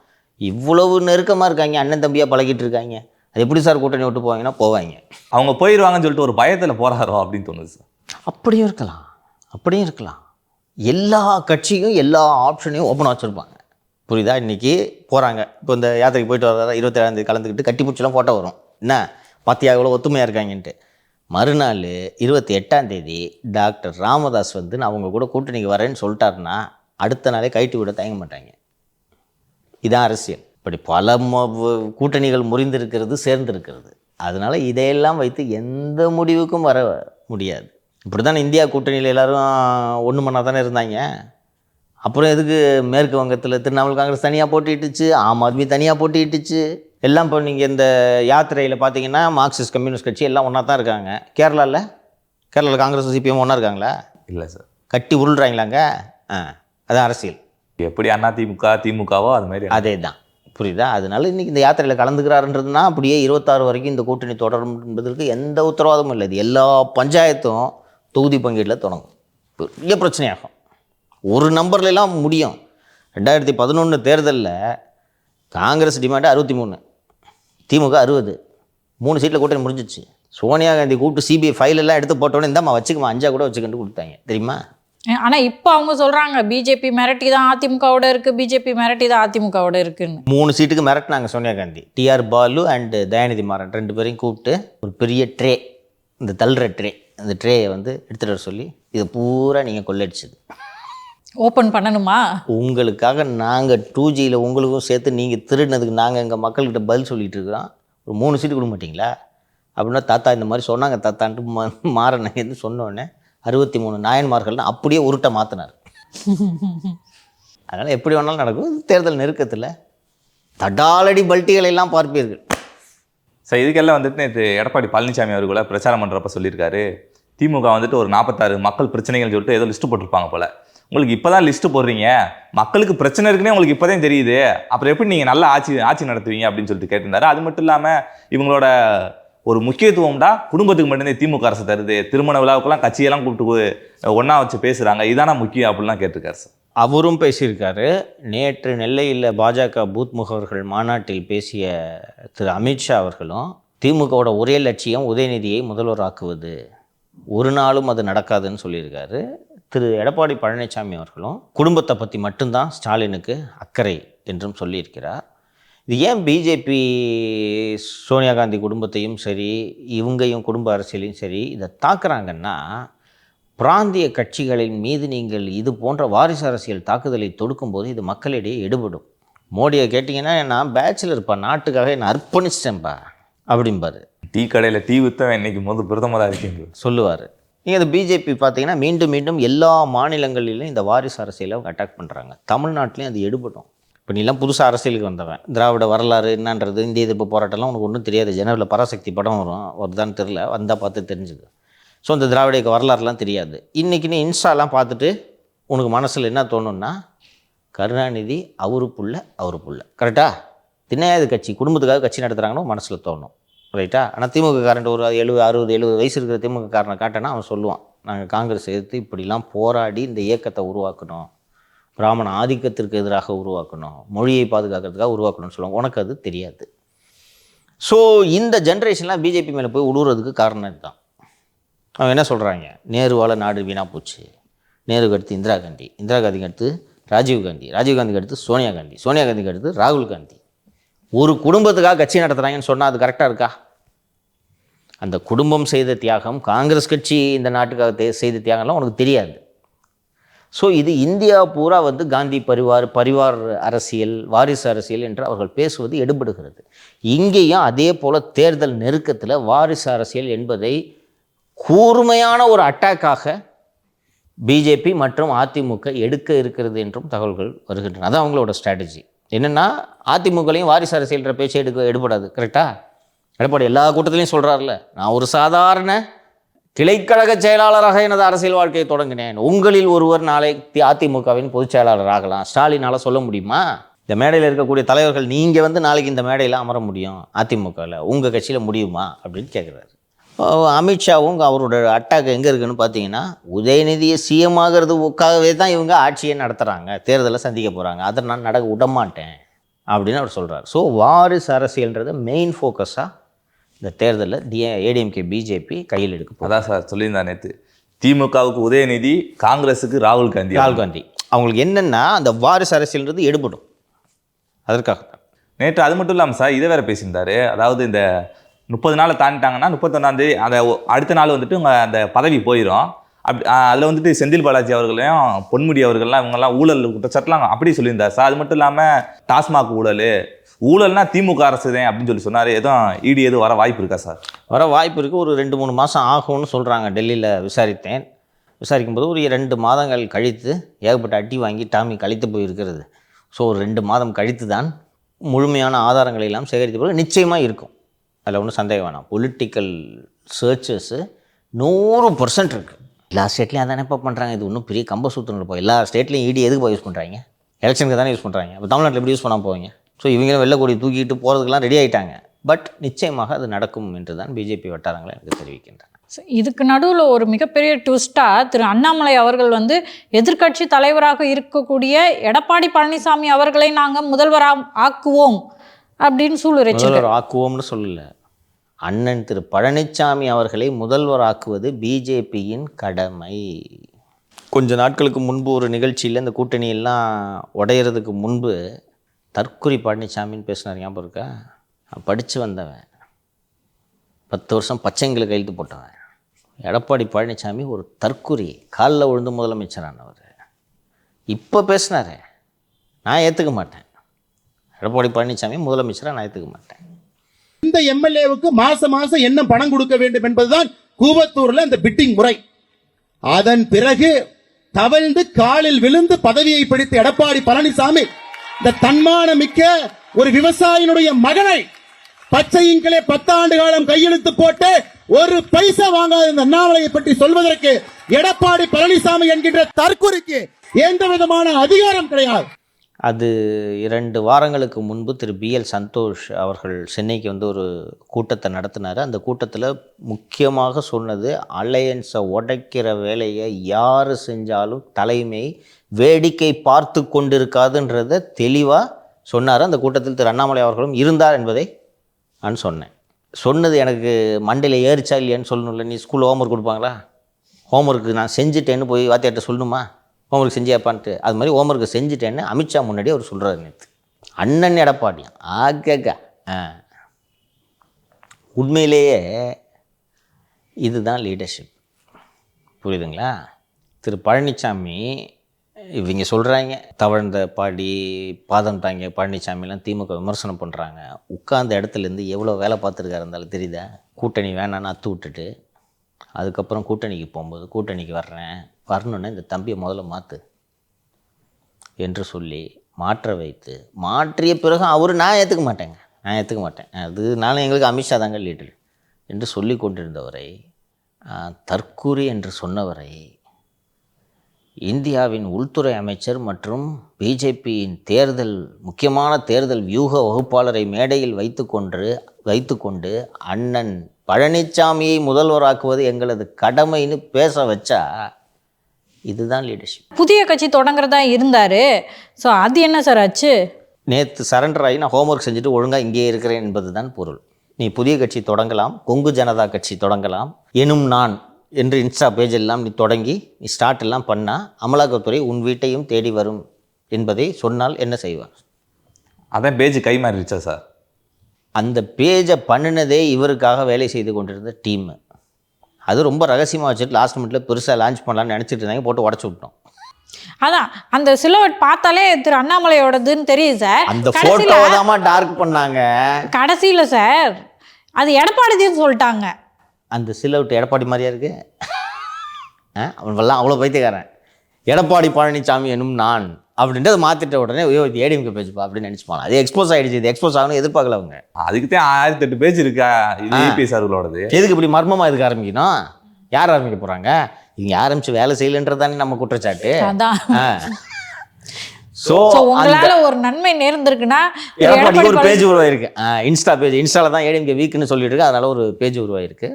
இவ்வளவு நெருக்கமாக இருக்காங்க, அண்ணன் தம்பியாக பழகிட்டு இருக்காங்க, அது எப்படி சார் கூட்டணி விட்டு போவாங்கன்னா போவாங்க, அவங்க போயிடுவாங்கன்னு சொல்லிட்டு ஒரு பயத்தில் போகிறாரோ அப்படின்னு தோணுது சார். அப்படியும் இருக்கலாம், அப்படியும் இருக்கலாம். எல்லா கட்சியும் எல்லா ஆப்ஷனையும் ஓப்பனாக வச்சுருப்பாங்க. புரியுதா? இன்றைக்கி போகிறாங்க, இப்போ இந்த யாத்திரைக்கு போயிட்டு வர்றதா 27ஆம் தேதி கலந்துக்கிட்டு கட்டி பிடிச்சலாம் ஃபோட்டோ வரும், என்ன பாத்தியா எவ்வளோ ஒத்துமையாக இருக்காங்கன்ட்டு. மறுநாள் 28ஆம் தேதி டாக்டர் ராமதாஸ் வந்து நான் அவங்க கூட கூட்டணிக்கு வரேன்னு சொல்லிட்டாருன்னா அடுத்த நாளே கைட்டு விட தயங்க மாட்டாங்க. இதான் அரசியல். இப்படி பல கூட்டணிகள் முறிந்திருக்கிறது, சேர்ந்திருக்கிறது. அதனால் இதையெல்லாம் வைத்து எந்த முடிவுக்கும் வர முடியாது. இப்படி தான் இந்தியா கூட்டணியில் எல்லோரும் ஒன்று மண்ணாக தானே இருந்தாங்க. அப்புறம் எதுக்கு மேற்கு வங்கத்தில் திரிணாமுல் காங்கிரஸ் தனியாக போட்டிட்டுச்சு, ஆம் ஆத்மி தனியாக போட்டிட்டுச்சு, எல்லாம். இப்போ நீங்கள் இந்த யாத்திரையில் பார்த்தீங்கன்னா மார்க்சிஸ்ட் கம்யூனிஸ்ட் கட்சி எல்லாம் ஒன்றா தான் இருக்காங்க. கேரளாவில் காங்கிரஸ் சிபிஎம் ஒன்றா இருக்காங்களா? இல்லை சார். கட்டி உருள்றாங்களாங்க. அதான் அரசியல். எப்படி அதிமுக திமுகவோ அது மாதிரி அதே தான். புரியுதா? அதனால இன்றைக்கி இந்த யாத்திரையில் கலந்துக்கிறாருன்றதுனா அப்படியே 26 வரைக்கும் இந்த கூட்டணி தொடரும் என்பதற்கு எந்த உத்தரவாதமும் இல்லை. இது எல்லா பஞ்சாயத்தும் தொகுதி பங்கீட்டில் தொடங்கும், பெரிய பிரச்சனையாகும். ஒரு நம்பர்லாம் முடியும். 2011 தேர்தலில் காங்கிரஸ் டிமாண்டு 63, திமுக 60, 3 சீட்டில் கூட்டணி முடிஞ்சிச்சு. சோனியா காந்தி கூப்பிட்டு சிபிஐ ஃபைலெல்லாம் எடுத்து போட்டோன்னே இந்தாம்மா வச்சுக்கமா 5 கூட வச்சுக்கிட்டு கொடுத்தாங்க, தெரியுமா? ஆனால் இப்போ அவங்க சொல்கிறாங்க பிஜேபி மிரட்டி தான் அதிமுகவோட இருக்குது, பிஜேபி மிரட்டி தான் அதிமுகவோட இருக்குன்னு. 3 சீட்டுக்கு மிரட்டினாங்க சோனியா காந்தி. டிஆர் பாலு அண்டு தயாநிதி மாறன் 2 பேரையும் கூப்பிட்டு ஒரு பெரிய ட்ரே, இந்த தள்ளுற ட்ரே, அந்த ட்ரேயை வந்து எடுத்துகிட்டு வர சொல்லி இதை பூரா நீங்கள் கொள்ளடிச்சது ஓப்பன் பண்ணணுமா? உங்களுக்காக நாங்கள் 2Gயில் உங்களுக்கும் சேர்த்து நீங்கள் திருடினதுக்கு நாங்கள் எங்கள் மக்கள்கிட்ட பதில் சொல்லிகிட்டு இருக்கிறோம். ஒரு 3 சீட்டு கொடுக்க மாட்டிங்களா அப்படின்னா, தாத்தா இந்த மாதிரி சொன்னாங்க தாத்தான்ட்டு மாறனேன்னு சொன்னோடனே 63 நாயன்மார்கள்னு அப்படியே உருட்டை மாற்றினார். அதனால் எப்படி வேணாலும் நடக்கும். தேர்தல் நெருக்கத்தில் தடாலடி பல்ட்டிகளை எல்லாம் பார்ப்பீர்கள். சார் இதுக்கெல்லாம் வந்துட்டு நேற்று எடப்பாடி பழனிசாமி அவர்களை பிரச்சாரம் பண்ணுறப்ப சொல்லியிருக்காரு, திமுக வந்துட்டு ஒரு 46 மக்கள் பிரச்சனைகள் சொல்லிட்டு ஏதோ லிஸ்ட்டு போட்டிருப்பாங்க போல், உங்களுக்கு இப்போ தான் லிஸ்ட்டு போடுறீங்க, மக்களுக்கு பிரச்சனை இருக்குன்னே உங்களுக்கு இப்போ தான் தெரியுது, அப்புறம் எப்படி நீங்கள் நல்லா ஆட்சி நடத்துவீங்க அப்படின்னு சொல்லிட்டு கேட்டிருந்தாரு. அது மட்டும் இல்லாமல் இவங்களோட ஒரு முக்கியத்துவம்டா குடும்பத்துக்கு மட்டும்தே திமுக அரசு தருது, திருமண விழாவுக்கெல்லாம் கட்சியெல்லாம் கூப்பிட்டு ஒன்றா வச்சு பேசுகிறாங்க, இதானா முக்கியம் அப்படிலாம் கேட்டிருக்காரு சார். அவரும் பேசியிருக்காரு. நேற்று நெல்லையில் பாஜக பூத் முகவர்கள் மாநாட்டில் பேசிய திரு அமித்ஷா அவர்களும் திமுகவோட ஒரே லட்சியம் உதயநிதியை முதல்வராக்குவது, ஒரு நாளும் அது நடக்காதுன்னு சொல்லியிருக்காரு. திரு எடப்பாடி பழனிசாமி அவர்களும் குடும்பத்தை பற்றி மட்டும்தான் ஸ்டாலினுக்கு அக்கறை என்றும் சொல்லியிருக்கிறார். இது ஏன் பிஜேபி சோனியா காந்தி குடும்பத்தையும் சரி இவங்கையும் குடும்ப அரசியலையும் சரி இதை தாக்குறாங்கன்னா, பிராந்திய கட்சிகளின் மீது நீங்கள் இது போன்ற வாரிசு அரசியல் தாக்குதலை தொடுக்கும்போது இது மக்களிடையே எடுபடும். மோடியை கேட்டிங்கன்னா, நான் பேச்சுலர்ப்பா, நாட்டுக்காக நான் அர்ப்பணிச்சிட்டேன்ப்பா அப்படிம்பார். டீ கடையில் டீ விற்றவன் இன்னைக்கு பிரதமராக இருக்கீங்க சொல்லுவார். நீங்கள் இந்த பிஜேபி பார்த்தீங்கன்னா மீண்டும் மீண்டும் எல்லா மாநிலங்களிலும் இந்த வாரிசு அரசியலை அவங்க அட்டாக் பண்ணுறாங்க. தமிழ்நாட்டிலையும் அது எடுபடும். இப்போ நீலாம் புதுசாக அரசியலுக்கு வந்தவன், திராவிட வரலாறு என்னன்றது, இந்திய எதிர்ப்பு போராட்டம்லாம் உனக்கு ஒன்றும் தெரியாது. ஜனவரியில் பராசக்தி படம் வருதான்னு தெரில, வந்தால் பார்த்து தெரிஞ்சுது. ஸோ இந்த திராவிட வரலாறுலாம் தெரியாது. இன்றைக்கி நீ இன்ஸ்டாலாம் பார்த்துட்டு உனக்கு மனசில் என்ன தோணுன்னா, கருணாநிதி அவரு புள்ள கரெக்டாக திணையாது கட்சி குடும்பத்துக்காக கட்சி நடத்துகிறாங்கன்னு மனசில் தோணும், ரைட்டா? ஆனால் திமுக காரன்ட்டு ஒரு 70 வயசு இருக்கிற திமுக காரனை காட்டினா அவன் சொல்லுவான், நாங்கள் காங்கிரஸ் எதிர்த்து இப்படிலாம் போராடி இந்த இயக்கத்தை உருவாக்கணும், பிராமண ஆதிக்கத்திற்கு எதிராக உருவாக்கணும், மொழியை பாதுகாக்கிறதுக்காக உருவாக்கணும்னு சொல்லுவாங்க. உனக்கு அது தெரியாது. ஸோ இந்த ஜென்ரேஷன்லாம் பிஜேபி மேலே போய் உழுவுறதுக்கு காரணம் இதுதான். அவங்க என்ன சொல்கிறாங்க, நேருவால் நாடு வீணாக போச்சு, நேருக்கு அடுத்து இந்திரா காந்திக்கு அடுத்து ராஜீவ்காந்திக்கு அடுத்து சோனியா காந்திக்கு அடுத்து ராகுல் காந்தி. ஒரு குடும்பத்துக்காக கட்சி நடத்துகிறாங்கன்னு சொன்னால் அது கரெக்டாக இருக்கா? அந்த குடும்பம் செய்த தியாகம், காங்கிரஸ் கட்சி இந்த நாட்டுக்காக செய்த தியாகம்லாம் உனக்கு தெரியாது. ஸோ இது இந்தியா பூரா வந்து காந்தி பரிவார் அரசியல், வாரிசு அரசியல் என்று அவர்கள் பேசுவது எடுபடுகிறது. இங்கேயும் அதே போல் தேர்தல் நெருக்கத்தில் வாரிசு அரசியல் என்பதை கூர்மையான ஒரு அட்டாக்காக பிஜேபி மற்றும் அதிமுக எடுக்க இருக்கிறது என்றும் தகவல்கள் வருகின்றன. அதான் அவங்களோட ஸ்ட்ராட்டஜி. என்னென்னா அதிமுகலையும் வாரிசு அரசியல்ன்ற பேச்சை எடுபடாது. கரெக்டாக எடப்பாடி எல்லா கூட்டத்திலையும் சொல்கிறார்ல, நான் ஒரு சாதாரண கிளைக்கழக செயலாளராக எனது அரசியல் வாழ்க்கையை தொடங்கினேன், உங்களில் ஒருவர் நாளை அதிமுகவின் பொதுச் செயலாளர் ஆகலாம், ஸ்டாலினால் சொல்ல முடியுமா? இந்த மேடையில் இருக்கக்கூடிய தலைவர்கள் நீங்கள் வந்து நாளைக்கு இந்த மேடையில் அமர முடியும் அதிமுகவில், உங்கள் கட்சியில் முடியுமா அப்படின்னு கேட்குறாரு. அமித்ஷாவும் அவரோட அட்டாக் எங்கே இருக்குன்னு பார்த்தீங்கன்னா, உதயநிதியை சிஎம் ஆகிறதுக்காகவே தான் இவங்க ஆட்சியை நடத்துகிறாங்க, தேர்தலை சந்திக்க போகிறாங்க, அதை நான் நடக்க விடமாட்டேன் அப்படின்னு அவர் சொல்கிறார். ஸோ வாரிசு அரசியல்ன்றது மெயின் ஃபோக்கஸாக இந்த தேர்தலில் ஏடிஎம்கே பிஜேபி கையில் எடுக்க. அதான் சார் சொல்லியிருந்தேன் நேற்று, திமுகவுக்கு உதயநிதி, காங்கிரஸுக்கு ராகுல் காந்தி. அவங்களுக்கு என்னென்னா அந்த வாரிசு அரசியல்ன்றது எடுபடும். அதற்காக நேற்று அது மட்டும் இல்லாமல் சார் இதை வேற பேசியிருந்தாரு. அதாவது இந்த 30 நாளை தாண்டிட்டாங்கன்னா 31ஆம் தேதி அந்த அடுத்த நாள் வந்துட்டு உங்கள் அந்த பதவி போயிடும். அதில் வந்துட்டு செந்தில் பாலாஜி அவர்களையும் பொன்முடி அவர்கள்லாம் இவங்கெல்லாம் ஊழல் குற்றச்சாட்டுலாம் அப்படி சொல்லியிருந்தார் சார். அது மட்டும் இல்லாமல் டாஸ்மாக் ஊழல்னா திமுக அரசு தான் அப்படின்னு சொல்லி சொன்னார். எதுவும் இடி எதுவும் வர வாய்ப்பு இருக்கா சார்? வர வாய்ப்பு இருக்குது. ஒரு 2-3 மாதம் ஆகும்னு சொல்கிறாங்க. டெல்லியில் விசாரிக்கும்போது ஒரு 2 மாதங்கள் கழித்து ஏகப்பட்ட அட்டி வாங்கி டாமி கழித்து போயிருக்கிறது. ஸோ ஒரு 2 மாதம் கழித்து தான் முழுமையான ஆதாரங்களை எல்லாம் சேகரித்த பிறகு நிச்சயமாக இருக்கும். அதில் ஒன்றும் சந்தேகம் வேணாம். பொலிட்டிக்கல் சர்ச்சஸு 100% இருக்குது. எல்லா ஸ்டேட்லேயும் அதானே இப்போ பண்ணுறாங்க. இது ஒன்றும் பெரிய கம்ப சூத்திரம் இப்போ எல்லா ஸ்டேட்லேயும் இடி எதுக்கு யூஸ் பண்ணுறாங்க? எலெக்ஷனுக்கு தானே யூஸ் பண்ணுறாங்க. இப்போ தமிழ்நாட்டில் எப்படி யூஸ் பண்ணால் போவீங்க? ஸோ இவங்களும் வெள்ளக்கொடி தூக்கிட்டு போகிறதுக்கெல்லாம் ரெடி ஆகிட்டாங்க. பட் நிச்சயமாக அது நடக்கும் என்று தான் பிஜேபி வட்டாரங்களை எனக்கு தெரிவிக்கின்றன. இதுக்கு நடுவில் ஒரு மிகப்பெரிய ட்விஸ்டாக திரு அண்ணாமலை அவர்கள் வந்து எதிர்க்கட்சி தலைவராக இருக்கக்கூடிய எடப்பாடி பழனிசாமி அவர்களை நாங்கள் முதல்வராக ஆக்குவோம் அப்படின்னு முதல்வர் ஆக்குவோம்னு சொல்லலை. அண்ணன் திரு பழனிசாமி அவர்களை முதல்வராக்குவது பிஜேபியின் கடமை. கொஞ்ச நாட்களுக்கு முன்பு ஒரு நிகழ்ச்சியில் இந்த கூட்டணியெல்லாம் உடையிறதுக்கு முன்பு தற்குறி பழனிசாமின்னு பேசினார், ஞாபகம் இருக்கா? படித்து வந்தவன், 10 வருஷம் பச்சைங்களுக்கு கையெழுத்து போட்டவன் எடப்பாடி பழனிசாமி ஒரு தற்குறி, காலில் விழுந்து முதலமைச்சரானவர். இப்போ பேசினார், நான் ஏற்றுக்க மாட்டேன், எடப்பாடி பழனிசாமி முதலமைச்சராக நான் ஏற்றுக்க மாட்டேன். இந்த எம்எல்ஏவுக்கு மாசம் என்ன பணம் கொடுக்க வேண்டும் என்பதுதான் கூவத்தூர்ல இந்த பிட்டிங் முறை. அதன் பிறகு தவழ்ந்து காலில் விழுந்து பதவியை பிடித்த எடப்பாடி பழனிசாமி இந்த தன்மானமிக்க ஒரு விவசாயினுடைய மகனை பச்சையின்களே 10 ஆண்டு காலம் கையெழுத்து போட்டு ஒரு பைசா வாங்காத இந்த அண்ணாமலையை பற்றி சொல்வதற்கு எடப்பாடி பழனிசாமி என்கின்ற தற்குறிக்கு எந்த விதமான அதிகாரம் கிடையாது. அது 2 வாரங்களுக்கு முன்பு திரு BL சந்தோஷ் அவர்கள் சென்னைக்கு வந்து ஒரு கூட்டத்தை நடத்தினார். அந்த கூட்டத்தில் முக்கியமாக சொன்னது, அலையன்ஸை உடைக்கிற வேலையை யார் செஞ்சாலும் தலைமை வேடிக்கை பார்த்து கொண்டிருக்காதுன்றதை தெளிவாக சொன்னார். அந்த கூட்டத்தில் திரு அண்ணாமலை அவர்களும் இருந்தார் என்பதை நான் சொன்னேன். சொன்னது எனக்கு மண்டையில் ஏறிச்சா இல்லையான்னு சொல்லணும்ல. நீ ஸ்கூலில் ஹோம்ஒர்க் கொடுப்பாங்களா? ஹோம்ஒர்க்கு நான் செஞ்சுட்டேன்னு போய் வாத்தியார்ட்ட சொல்லணுமா ஹோம்ஒர்க் செஞ்சியாப்பான்ட்டு? அது மாதிரி ஹோம்ஒர்க்கு செஞ்சுட்டேன்னு அமித்ஷா முன்னாடி அவர் சொல்கிறார் நேற்று. அண்ணன் எடப்பாடி ஆகா உண்மையிலேயே இதுதான் லீடர்ஷிப். புரியுதுங்களா? திரு பழனிசாமி இவங்க சொல்கிறாங்க, தவழ்ந்த பாடி பாதம் தாங்க பழனிசாமிலாம் திமுக விமர்சனம் பண்ணுறாங்க. உட்கார்ந்த இடத்துலேருந்து எவ்வளோ வேலை பார்த்துருக்காரு இருந்தாலும் தெரியுதா? கூட்டணி வேணான்னு அத்து விட்டுட்டு அதுக்கப்புறம் கூட்டணிக்கு போகும்போது கூட்டணிக்கு வரணுன்னு இந்த தம்பியை முதல்ல மாற்று என்று சொல்லி மாற்ற வைத்து, மாற்றிய பிறகு அவர் நான் ஏற்றுக்க மாட்டேன் அதனால எங்களுக்கு அமித்ஷா தாங்க லீடர் என்று சொல்லி கொண்டிருந்தவரை, தற்கூரி என்று சொன்னவரை இந்தியாவின் உள்துறை அமைச்சர் மற்றும் பிஜேபியின் முக்கியமான தேர்தல் வியூக வகுப்பாளரை மேடையில் வைத்துக்கொண்டு அண்ணன் பழனிசாமியை முதல்வராக்குவது எங்களது கடமைன்னு பேச வச்சா இதுதான் லீடர்ஷிப். புதிய கட்சி தொடங்குறதா இருந்தார். ஸோ அது என்ன சார் ஆச்சு? நேற்று சரண்டர் ஆகி நான் ஹோம்ஒர்க் செஞ்சுட்டு ஒழுங்காக இங்கே இருக்கிறேன் என்பது தான் பொருள். நீ புதிய கட்சி தொடங்கலாம், கொங்கு ஜனதா கட்சி தொடங்கலாம், எனும் நான் என்று இன்ஸ்டா பேஜ் எல்லாம் நீ தொடங்கி நீ ஸ்டார்ட் எல்லாம் பண்ணால் அமலாக்கத்துறை உன் வீட்டையும் தேடி வரும் என்பதை சொன்னால் என்ன செய்வார்? அதான் பேஜ் கை மாறிடுச்சா சார்? அந்த பேஜை பண்ணினதே இவருக்காக வேலை செய்து கொண்டிருந்த டீமு. அது ரொம்ப ரகசியமாக வச்சுட்டு லாஸ்ட் மினிட்ல பெருசாக லான்ச் பண்ணலான்னு நினச்சிட்டு இருந்தாங்க, போட்டு உடச்சி விட்டோம். அதான் அந்த சிலுவட் பார்த்தாலே திரு அண்ணாமலையோடதுன்னு தெரியுது சார். அந்த போட்டோ தான் டார்க் பண்ணாங்க கடைசியில சார் அது எடப்பாடின்னு சொல்லிட்டாங்க. அந்த சிலுவட் எடப்பாடி மாதிரியா இருக்கு. அவன்லாம் அவ்வளோ பைத்தியக்காரன். எடப்பாடி பழனிசாமி என்னும் நான் அப்படின்ட்டு அதை மாற்றிட்ட உடனே ஐயோ இது ஏடிஎம்கே பேஜ்ப்பா அப்படின்னு நினச்சிப்பாங்க. அது எக்ஸ்போஸ் ஆகிடுச்சு. இது எக்ஸ்போஸ் ஆகணும் எதிர்பார்க்கல அவங்க. அதுக்குதான் 1008 பேஜ் இருக்கா இது EPS அவர்களோடது. எதுக்கு இப்படி மர்மமாக இதுக்கு ஆரம்பிக்கணும்? யார் ஆரம்பிக்க போகிறாங்க? இவங்க ஆரம்பிச்சு வேலை செய்யலன்றது தானே நம்ம குற்றச்சாட்டு. அதான் ஸோ உங்களால ஒரு நன்மை நேர்ந்திருக்குன்னா எடப்பாடிக்கு ஒரு பேஜ் உருவாயிருக்கு. Insta page. இன்ஸ்டால தான் ஏடிஎம்கே வீக்குன்னு சொல்லிட்டு இருக்கு. அதனால ஒரு பேஜ் உருவாயிருக்கு.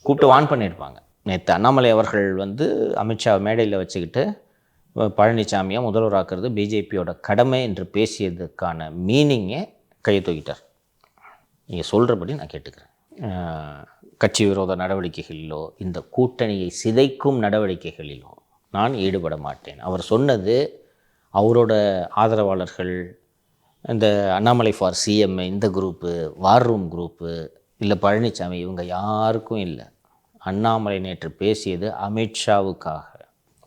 கூப்பிட்டு வான் பண்ணியிருப்பாங்க. நேற்று அண்ணாமலை அவர்கள் வந்து அமித்ஷா மேடையில் வச்சுக்கிட்டு பழனிசாமியை முதல்வராக்குறது பிஜேபியோட கடமை என்று பேசியதுக்கான மீனிங்கே கையை தூக்கிட்டார். நீங்கள் சொல்கிறபடி நான் கேட்டுக்கிறேன். கட்சி விரோத நடவடிக்கைகளிலோ இந்த கூட்டணியை சிதைக்கும் நடவடிக்கைகளிலோ நான் ஈடுபட மாட்டேன். அவர் சொன்னது அவரோட ஆதரவாளர்கள், இந்த அண்ணாமலை ஃபார் சிஎம் இந்த குரூப்பு, வார் ரூம் குரூப்பு, இல்லை பழனிசாமி, இவங்க யாருக்கும் இல்லை. அண்ணாமலை நேற்று பேசியது அமித்ஷாவுக்காக.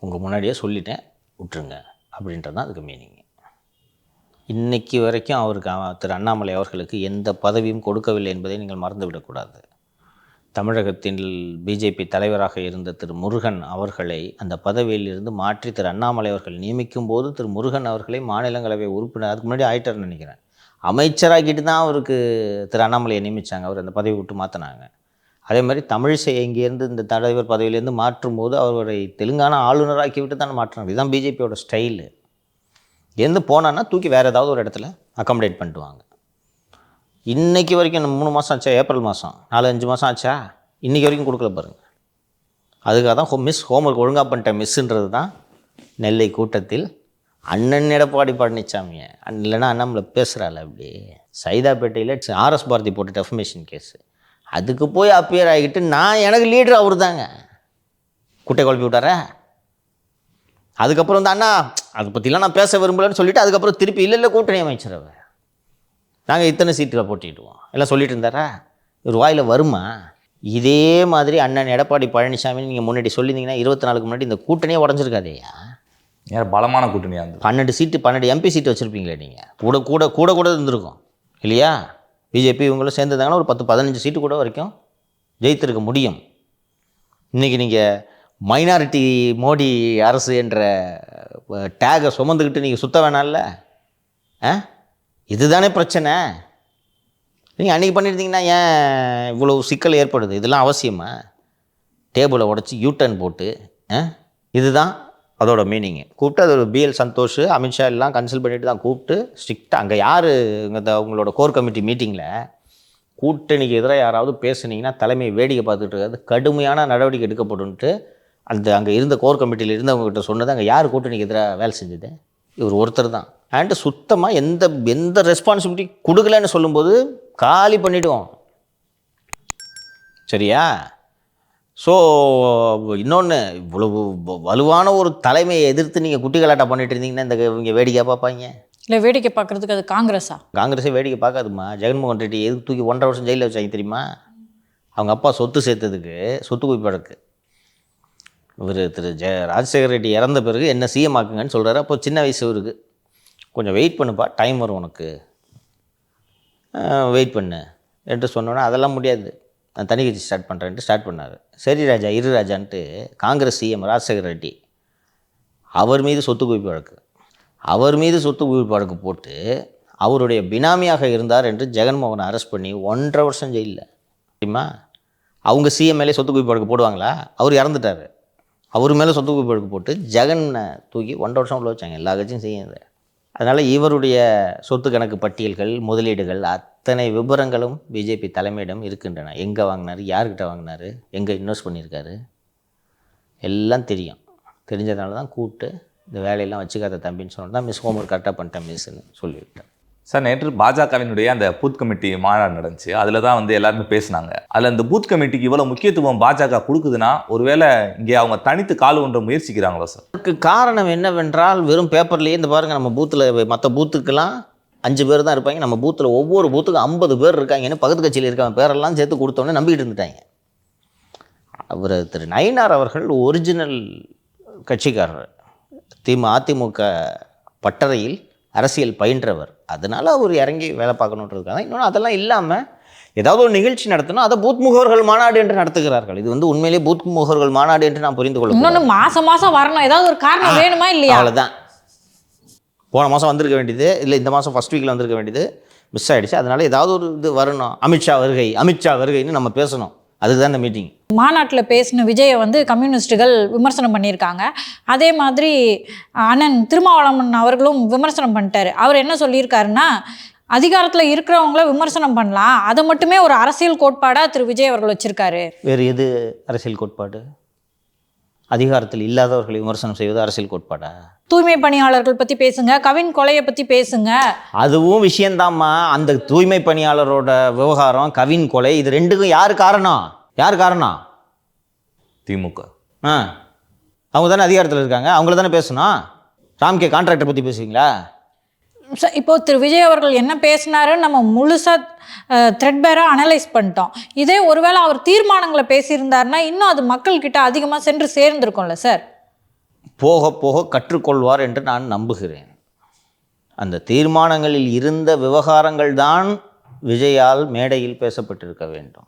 உங்கள் முன்னாடியே சொல்லிட்டேன், விட்டுருங்க அப்படின்றது தான் அதுக்கு மீனிங். இன்றைக்கி வரைக்கும் அவருக்கு திரு அண்ணாமலை அவர்களுக்கு எந்த பதவியும் கொடுக்கவில்லை என்பதை நீங்கள் மறந்துவிடக்கூடாது. தமிழகத்தில் பிஜேபி தலைவராக இருந்த திரு முருகன் அவர்களை அந்த பதவியிலிருந்து மாற்றி திரு அண்ணாமலை அவர்கள் நியமிக்கும் போது திரு முருகன் அவர்களை மாநிலங்களவை உறுப்பினர், அதுக்கு முன்னாடி ஆயிட்டார்னு நினைக்கிறேன், அமைச்சராகிட்டு தான் அவருக்கு திரு அண்ணாமலையை நியமித்தாங்க. அவர் அந்த பதவி விட்டு மாற்றினாங்க. அதே மாதிரி தமிழிசை இங்கேருந்து இந்த தலைவர் பதவியிலேருந்து மாற்றும் போது அவரை தெலுங்கானா ஆளுநராக்கி விட்டு தான் மாற்றினாங்க. இதுதான் பிஜேபியோட ஸ்டைலு. எந்த போனான்னா தூக்கி வேறு ஏதாவது ஒரு இடத்துல அக்காமடேட் பண்ணிட்டு வாங்க. இன்றைக்கி வரைக்கும் 3 மாதம் ஆச்சா, ஏப்ரல் மாதம் 4-5 மாதம் ஆச்சா, இன்றைக்கி வரைக்கும் கொடுக்கல பாருங்கள். அதுக்காக தான் ஹோம்ஒர்க் ஒழுங்காக பண்ணிட்டேன் மிஸ்ஸுன்றது தான் நெல்லை கூட்டத்தில் அண்ணன் எடப்பாடி பழனிசாமியை இல்லைன்னா அண்ணாமலை பேசுகிறாள். அப்படி சைதாப்பேட்டையில் RS பாரதி போட்ட டெஃபமேஷன் கேஸு, அதுக்கு போய் அப்பியர் ஆகிட்டு நான் எனக்கு லீடர் அவர் தாங்க குட்டை குழப்பி விட்டார. அதுக்கப்புறம் வந்து அண்ணா அதை பற்றிலாம் நான் பேச விரும்பலன்னு சொல்லிவிட்டு அதுக்கப்புறம் திருப்பி இல்லை கூட்டணி அமைச்சர் அவர் நாங்கள் இத்தனை சீட்டில் போட்டிடுவோம் எல்லாம் சொல்லிட்டு இருந்தாரா. ஒரு வாயில் வருமா? இதே மாதிரி அண்ணன் எடப்பாடி பழனிசாமின்னு நீங்கள் முன்னாடி சொல்லியிருந்தீங்கன்னா 24 முன்னாடி இந்த கூட்டணியே உடஞ்சிருக்காதேயா. ஏன் பலமான கூட்டணியாக இருந்தது. 12 சீட்டு 12 MP சீட்டு வச்சுருப்பீங்களே நீங்கள். கூட இருந்திருக்கும் இல்லையா? பிஜேபி இவங்களும் சேர்ந்துருந்தாங்கன்னா ஒரு 10-15 சீட்டு கூட வரைக்கும் ஜெயித்திருக்க முடியும். இன்றைக்கி நீங்கள் மைனாரிட்டி மோடி அரசு என்ற டேகை சுமந்துக்கிட்டு நீங்கள் சுற்ற வேணாம்ல. இதுதானே பிரச்சனை. நீங்கள் அன்றைக்கி பண்ணியிருந்தீங்கன்னா ஏன் இவ்வளோ சிக்கல் ஏற்படுது? இதெல்லாம் அவசியமா? டேபிளை உடச்சி யூட்டர்ன் போட்டு இதுதான் அதோட மீனிங்கு. கூப்பிட்டு அது ஒரு BL சந்தோஷ், அமித்ஷா எல்லாம் கன்சல்ட் பண்ணிட்டு தான் கூப்பிட்டு ஸ்ட்ரிக்டாக அங்கே யார் இங்கே உங்களோட கோர் கமிட்டி மீட்டிங்கில் கூட்டணிக்கு எதிராக யாராவது பேசுனீங்கன்னா தலைமை வேடிக்கை பார்த்துட்டு இருக்காது, கடுமையான நடவடிக்கை எடுக்கப்படும்ட்டு அங்கே இருந்த கோர் கமிட்டியில் இருந்தவங்ககிட்ட சொன்னது. அங்கே யார் கூட்டணிக்கு எதிராக வேலை செஞ்சது? இவர் ஒருத்தர் தான். அண்டு சுத்தமாக எந்த ரெஸ்பான்சிபிலிட்டி கொடுக்கலன்னு சொல்லும்போது காலி பண்ணிவிடுவோம். சரியா? ஸோ இன்னொன்று, இவ்வளவு வலுவான ஒரு தலைமையை எதிர்த்து நீங்கள் குட்டி கலாட்டா பண்ணிட்டு இருந்தீங்கன்னா இந்த இவங்க வேடிக்கை பார்ப்பாங்க. இல்லை வேடிக்கை பார்க்குறதுக்கு அது காங்கிரஸா? காங்கிரஸே வேடிக்கை பார்க்காதுமா. ஜெகன்மோகன் ரெட்டி எதுக்கு தூக்கி 1.5 வருஷம் ஜெயிலில் வச்சாங்க தெரியுமா? அவங்க அப்பா சொத்து சேர்த்ததுக்கு, சொத்து குவிப்படக்கு. இவர் திரு ராஜசேகர் ரெட்டி இறந்த பிறகு என்ன CM ஆக்குங்கன்னு சொல்கிறாரு. அப்போ சின்ன வயசு இவருக்கு. கொஞ்சம் வெயிட் பண்ணுப்பா, டைம் வரும் உனக்கு, வெயிட் பண்ணு என்று சொன்னோன்னா அதெல்லாம் முடியாது, நான் தனி கட்சி ஸ்டார்ட் பண்ணுறேன்ட்டு ஸ்டார்ட் பண்ணார். சரி ராஜா இரு ராஜான்ட்டு காங்கிரஸ் CM ராஜசேகர் ரெட்டி அவர் மீது சொத்து குவிப்பு வழக்கு போட்டு அவருடைய பினாமியாக இருந்தார் என்று ஜெகன்மோகனை அரெஸ்ட் பண்ணி 1.5 வருஷம் ஜெயிலில். தெரியுமா? அவங்க CM மேலே சொத்து குவிப்பு வழக்கு போடுவாங்களா? அவர் இறந்துட்டார். அவர் மேலே சொத்து குவிப்பு வழக்கு போட்டு ஜெகனை தூக்கி 1.5 வருஷம் உள்ள வச்சாங்க. எல்லா கட்சியும் செய்யுது. அதனால் இவருடைய சொத்து கணக்கு பட்டியல்கள், முதலீடுகள் அத்தனை விவரங்களும் பிஜேபி தலைமையிடம் இருக்கின்றன. எங்கே வாங்கினார், யார்கிட்ட வாங்கினார், எங்கே இன்வெஸ்ட் பண்ணியிருக்காரு, எல்லாம் தெரியும். தெரிஞ்சதுனால தான் கூப்பிட்டு இந்த வேலையெல்லாம் வச்சுக்காத தம்பின்னு சொன்னால் தான் மிஸ் ஹோம்ஒர்க் கரெக்டாக பண்ணிட்டேன் மிஸ்ன்னு சொல்லிவிட்டேன். சார், நேற்று பாஜகவினுடைய அந்த பூத் கமிட்டி மாநாடு நடந்துச்சு. அதில் தான் வந்து எல்லாருமே பேசினாங்க. அதில் இந்த பூத் கமிட்டிக்கு இவ்வளோ முக்கியத்துவம் பாஜக கொடுக்குதுன்னா ஒருவேளை இங்கே அவங்க தனித்து கால் ஒன்ற முயற்சிக்கிறாங்களா சார்? அதுக்கு காரணம் என்னவென்றால் வெறும் பேப்பர்லேயே இந்த பாருங்கள், நம்ம பூத்தில் மற்ற பூத்துக்கெல்லாம் 5 பேர் தான் இருப்பாங்க, நம்ம பூத்தில் ஒவ்வொரு பூத்துக்கும் 50 பேர் இருக்காங்கன்னு பக்கத்து கட்சியில் இருக்காங்க பேரெல்லாம் சேர்த்து கொடுத்தோன்னே நம்பிக்கிட்டு இருந்துட்டாங்க. அவர் திரு நயினார் அவர்கள் ஒரிஜினல் கட்சிக்காரர். அதிமுக பட்டறையில் அரசியல் பயின்றவர். அதனால் அவர் இறங்கி வேலை பார்க்கணுன்றதுக்காக. இன்னொன்று அதெல்லாம் இல்லாமல் ஏதாவது ஒரு நிகழ்ச்சி நடத்தணும், அதை பூத் முகவர்கள் மாநாடு என்று நடத்துகிறார்கள். இது வந்து உண்மையிலேயே பூத் முகவர்கள் மாநாடு என்று நான் புரிந்து கொள்ள. இன்னொன்று மாதம் வரணும், ஏதாவது ஒரு காரணம் வேணுமா இல்லையா? அவ்வளோதான். போன மாதம் வந்திருக்க வேண்டியது, இல்லை இந்த மாதம் ஃபர்ஸ்ட் வீக்கில் வந்திருக்க வேண்டியது மிஸ் ஆகிடுச்சு. அதனால் ஏதாவது ஒரு இது வரணும். அமித்ஷா வருகைன்னு நம்ம பேசணும். அதுக்கு தான் இந்த மீட்டிங். மாநாட்டில் பேசின விஜயை வந்து கம்யூனிஸ்டுகள் விமர்சனம் பண்ணியிருக்காங்க. அதே மாதிரி அண்ணன் திருமாவளவன் அவர்களும் விமர்சனம் பண்ணிட்டாரு. அவர் என்ன சொல்லியிருக்காருன்னா, அதிகாரத்தில் இருக்கிறவங்கள விமர்சனம் பண்ணலாம், அதை மட்டுமே ஒரு அரசியல் கோட்பாடாக திரு விஜய் அவர்கள் வச்சிருக்காரு. வேறு எது அரசியல் கோட்பாடு? அதிகாரத்தில் இல்லாதவர்களை விமர்சனம் செய்வது அரசியல் கோட்பாடா? தூய்மை பணியாளர்கள் பற்றி பேசுங்க, கவின் கொலையை பற்றி பேசுங்க. அதுவும் விஷயந்தாம்மா. அந்த தூய்மை பணியாளரோட விவகாரம், கவின் கொலை, இது ரெண்டுக்கும் யார் காரணம்? திமுக. அவங்க தானே அதிகாரத்தில் இருக்காங்க, அவங்கள தானே பேசணும். ராம்கே கான்ட்ராக்டர் பற்றி பேசுவீங்களா? இப்போ திரு விஜய் அவர்கள் என்ன பேசினாருன்னு நம்ம முழுசாக த்ரெட்பேராக அனலைஸ் பண்ணிட்டோம். இதே ஒருவேளை அவர் தீர்மானங்களை பேசியிருந்தாருன்னா இன்னும் அது மக்கள்கிட்ட அதிகமாக சென்று சேர்ந்திருக்கும்ல சார். போக போக கற்றுக்கொள்வார் என்று நான் நம்புகிறேன். அந்த தீர்மானங்களில் இருந்த விவகாரங்கள் தான் விஜயால் மேடையில் பேசப்பட்டிருக்க வேண்டும்.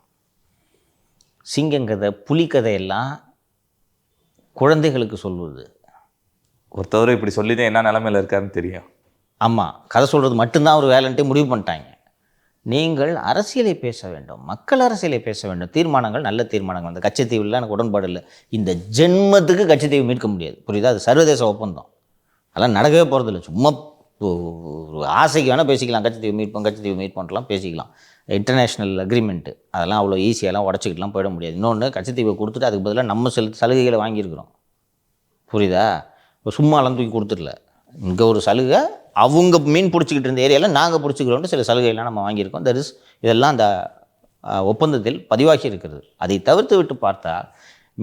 சிங்கங்கதை, புலிக்கதையெல்லாம் குழந்தைகளுக்கு சொல்வது. ஒருத்தவரை இப்படி சொல்லிதான் என்ன நிலைமையில் இருக்காருன்னு தெரியும். ஆமாம், கதை சொல்கிறது மட்டும்தான் ஒரு வேலைன்ட்டு முடிவு பண்ணிட்டாங்க. நீங்கள் அரசியலை பேச வேண்டும், மக்கள் அரசியலை பேச வேண்டும். தீர்மானங்கள் நல்ல தீர்மானங்கள். அந்த கச்சத்தீவுலாம் எனக்கு உடன்பாடு இல்லை. இந்த ஜென்மத்துக்கு கச்சத்தீவு மீட்க முடியாது, புரியுதா? அது சர்வதேச ஒப்பந்தம், அதெல்லாம் நடக்கவே போகிறதில்ல. சும்மா ஒரு ஆசைக்கு வேணால் பேசிக்கலாம், கச்சத்தீவு மீட் பண்ணலாம் பேசிக்கலாம். இன்டர்நேஷ்னல் அக்ரிமெண்ட்டு அதெல்லாம் அவ்வளோ ஈஸியாலாம் உடச்சிக்கிட்டுலாம் போயிட முடியாது. இன்னொன்று, கச்சத்தீவை கொடுத்துட்டு அதுக்கு பதிலாக நம்ம சலுகைகளை வாங்கியிருக்கிறோம், புரியுதா? இப்போ சும்மாலாம் தூக்கி கொடுத்துடல. இங்கே ஒரு சலுகை, அவங்க மீன் பிடிச்சிக்கிட்டு இருந்த ஏரியாவில் நாங்கள் பிடிச்சிக்கிறோன்னு சில சலுகைலாம் நம்ம வாங்கியிருக்கோம். இதெல்லாம் அந்த ஒப்பந்தத்தில் பதிவாகி இருக்கிறது. அதை தவிர்த்து விட்டு பார்த்தால்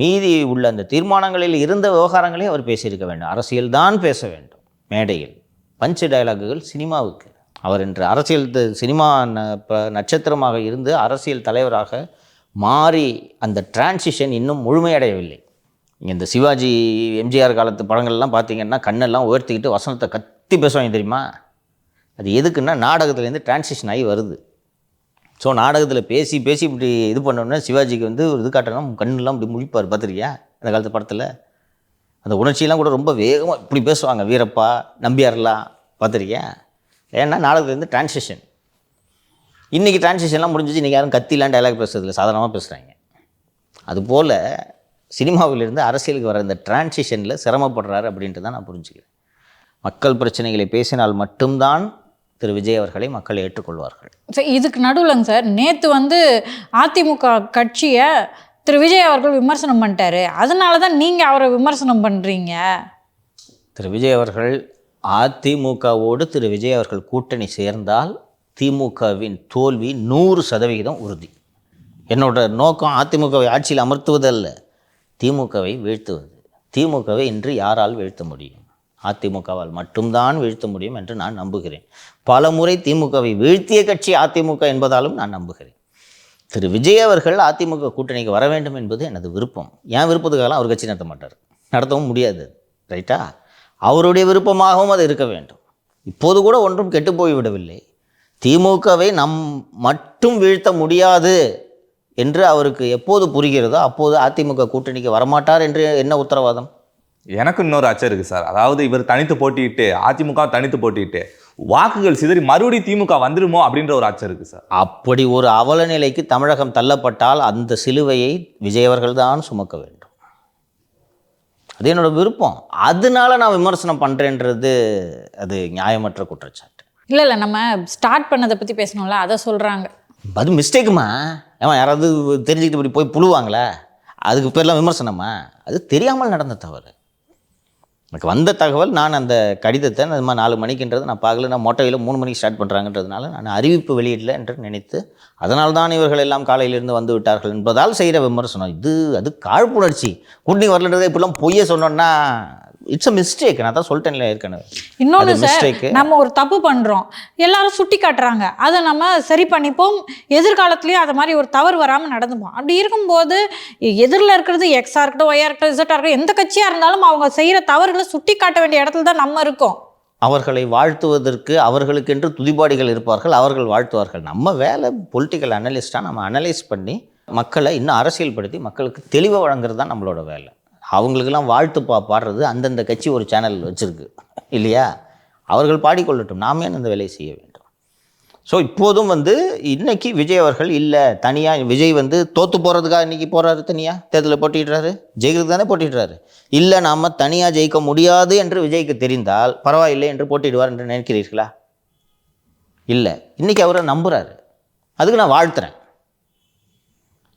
மீதி உள்ள அந்த தீர்மானங்களில் இருந்த விவகாரங்களே அவர் பேசியிருக்க வேண்டும். அரசியல் தான் பேச வேண்டும் மேடையில். பஞ்சு டயலாகுகள் சினிமாவுக்கு. அவர் இன்று அரசியல் சினிமா நட்சத்திரமாக இருந்து அரசியல் தலைவராக மாறி அந்த டிரான்சிஷன் இன்னும் முழுமையடையவில்லை. இங்கே இந்த சிவாஜி எம்ஜிஆர் காலத்து படங்கள்லாம் பார்த்தீங்கன்னா கண்ணெல்லாம் உயர்த்திக்கிட்டு வசனத்தை கத்தி பேசுவாங்க, தெரியுமா? அது எதுக்குன்னா நாடகத்துலேருந்து டிரான்சிஷன் ஆகி வருது. ஸோ நாடகத்தில் பேசி இப்படி இது பண்ணோன்னா சிவாஜிக்கு வந்து ஒரு இது காட்டணும், கண்ணெல்லாம் இப்படி முழிப்பார், பார்த்துருக்கியா அந்த காலத்து படத்தில்? அந்த உணர்ச்சியெல்லாம் கூட ரொம்ப வேகமாக இப்படி பேசுவாங்க, வீரப்பா நம்பியார்லாம், பார்த்துருக்கியா? ஏன்னா நாடகத்துலேருந்து டிரான்சிஷன். இன்றைக்கி டிரான்சிஷன்லாம் முடிஞ்சிச்சு, இன்றைக்கி யாரும் கத்திலாம் டைலாக் பேசுறதில்ல, சாதாரணமாக பேசுகிறாங்க. அதுபோல் சினிமாவிலிருந்து அரசியலுக்கு வர இந்த டிரான்சிஷனில் சிரமப்படுறாரு அப்படின்ட்டு தான் நான் புரிஞ்சுக்கிறேன். மக்கள் பிரச்சனைகளை பேசினால் மட்டும்தான் திரு விஜய் அவர்களை மக்கள் ஏற்றுக்கொள்வார்கள். சார், இதுக்கு நடுவில்ங்க சார், நேற்று வந்து அதிமுக கட்சியை திரு விஜய் அவர்கள் விமர்சனம் பண்ணிட்டாரு. அதனால தான் நீங்கள் அவரை விமர்சனம் பண்ணுறீங்க. திரு விஜய் அவர்கள் அதிமுகவோடு திரு விஜய் அவர்கள் கூட்டணி சேர்ந்தால் திமுகவின் தோல்வி 100% உறுதி. என்னோட நோக்கம் அதிமுகவை ஆட்சியில் அமர்த்துவதல்ல, திமுகவை வீழ்த்துவது. திமுகவை இன்று யாரால் வீழ்த்த முடியும்? அதிமுகவால் மட்டும்தான் வீழ்த்த முடியும் என்று நான் நம்புகிறேன். பல முறை திமுகவை வீழ்த்திய கட்சி அதிமுக என்பதாலும் நான் நம்புகிறேன். திரு விஜய் அவர்கள் அதிமுக கூட்டணிக்கு வர வேண்டும் என்பது எனது விருப்பம். என் விருப்பத்துக்காகலாம் அவர் கட்சி நடத்த மாட்டார், நடத்தவும் முடியாது, ரைட்டா? அவருடைய விருப்பமாகவும் அது இருக்க வேண்டும். இப்போது கூட ஒன்றும் கெட்டு போய்விடவில்லை. திமுகவை மட்டும் வீழ்த்த முடியாது என்று அவருக்கு எப்போது புரிகிறதோ அப்போது அதிமுக கூட்டணிக்கு வரமாட்டார் என்று என்ன உத்தரவாதம்? எனக்கு இன்னொரு அச்சம் இருக்குது சார். அதாவது இவர் தனித்து போட்டியிட்டு, அதிமுக தனித்து போட்டியிட்டு வாக்குகள் சிதறி மறுபடியும் திமுக வந்துடுமோ அப்படின்ற ஒரு அச்சம் இருக்குது சார். அப்படி ஒரு அவல நிலைக்கு தமிழகம் தள்ளப்பட்டால் அந்த சிலுவையை விஜய் அவர்கள் தான் சுமக்க வேண்டும். அது என்னோட விருப்பம். அதனால நான் விமர்சனம் பண்ணுறேன்றது அது நியாயமற்ற குற்றச்சாட்டு. இல்லை, நம்ம ஸ்டார்ட் பண்ணதை பற்றி பேசணும்ல, அதை சொல்கிறாங்க. அது மிஸ்டேக்குமா? ஏமா யாராவது தெரிஞ்சுக்கிட்டு இப்படி போய் புழுவாங்களே, அதுக்கு பேர்லாம் விமர்சனமா? அது தெரியாமல் நடந்த தவறு. எனக்கு வந்த தகவல், நான் அந்த கடிதத்தை அது மாதிரி 4 மணிக்குன்றது நான் பார்க்கல. நான் மொட்டையில் 3 மணிக்கு ஸ்டார்ட் பண்ணுறாங்கன்றதுனால நான் அறிவிப்பு வெளியிடல என்று நினைத்து, அதனால் தான் இவர்கள் எல்லாம் காலையிலிருந்து வந்து விட்டார்கள் என்பதால் செய்கிற விமர்சனம் இது. அது காழ்ப்புணர்ச்சி. கூட்டணி வரலன்றதை இப்படிலாம் பொய்ய சொன்னோன்னா இட்ஸ் அ மிஸ்டேக். நான் தான் சொல்லிட்டேன்ல ஏற்கனவே. இன்னொன்று சார், மிஸ்டேக். நம்ம ஒரு தப்பு பண்ணுறோம், எல்லாரும் சுட்டி காட்டுறாங்க, அதை நம்ம சரி பண்ணிப்போம், எதிர்காலத்துலேயும் அது மாதிரி ஒரு தவறு வராமல் நடந்துப்போம். அப்படி இருக்கும்போது எதிரில் இருக்கிறது எக்ஸாக இருக்கட்டும், ஒய்யாக இருக்கட்டும், இசட்டாக இருக்கட்டும், எந்த கட்சியாக இருந்தாலும் அவங்க செய்கிற தவறுகளை சுட்டி காட்ட வேண்டிய இடத்துல தான் நம்ம இருக்கோம். அவர்களை வாழ்த்துவதற்கு அவர்களுக்கென்று துதிபாடிகள் இருப்பார்கள், அவர்கள் வாழ்த்துவார்கள். நம்ம வேலை பொலிட்டிக்கல் அனலிஸ்டாக நம்ம அனலைஸ் பண்ணி மக்களை இன்னும் அரசியல்படுத்தி மக்களுக்கு தெளிவாக வழங்குறது தான் நம்மளோட வேலை. அவங்களுக்கெல்லாம் வாழ்த்து பாடுறது அந்தந்த கட்சி ஒரு சேனல் வச்சுருக்கு இல்லையா? அவர்கள் பாடிக்கொள்ளட்டும், நாமே அந்த வேலையை செய்ய வேண்டும். ஸோ இப்போதும் இன்னைக்கு விஜய் அவர்கள் இல்லை, தனியாக விஜய் தோற்று போகிறதுக்காக இன்றைக்கி போகிறாரு, தனியாக தேர்தலில் போட்டிடுறாரு, ஜெயிக்கிறதுக்கு தானே போட்டிடுறாரு. இல்லை நாம் தனியாக ஜெயிக்க முடியாது என்று விஜய்க்கு தெரிந்தால் பரவாயில்லை என்று போட்டிடுவார் என்று நினைக்கிறீர்களா? இல்லை, இன்றைக்கி அவரை நம்புகிறாரு, அதுக்கு நான் வாழ்த்துறேன்.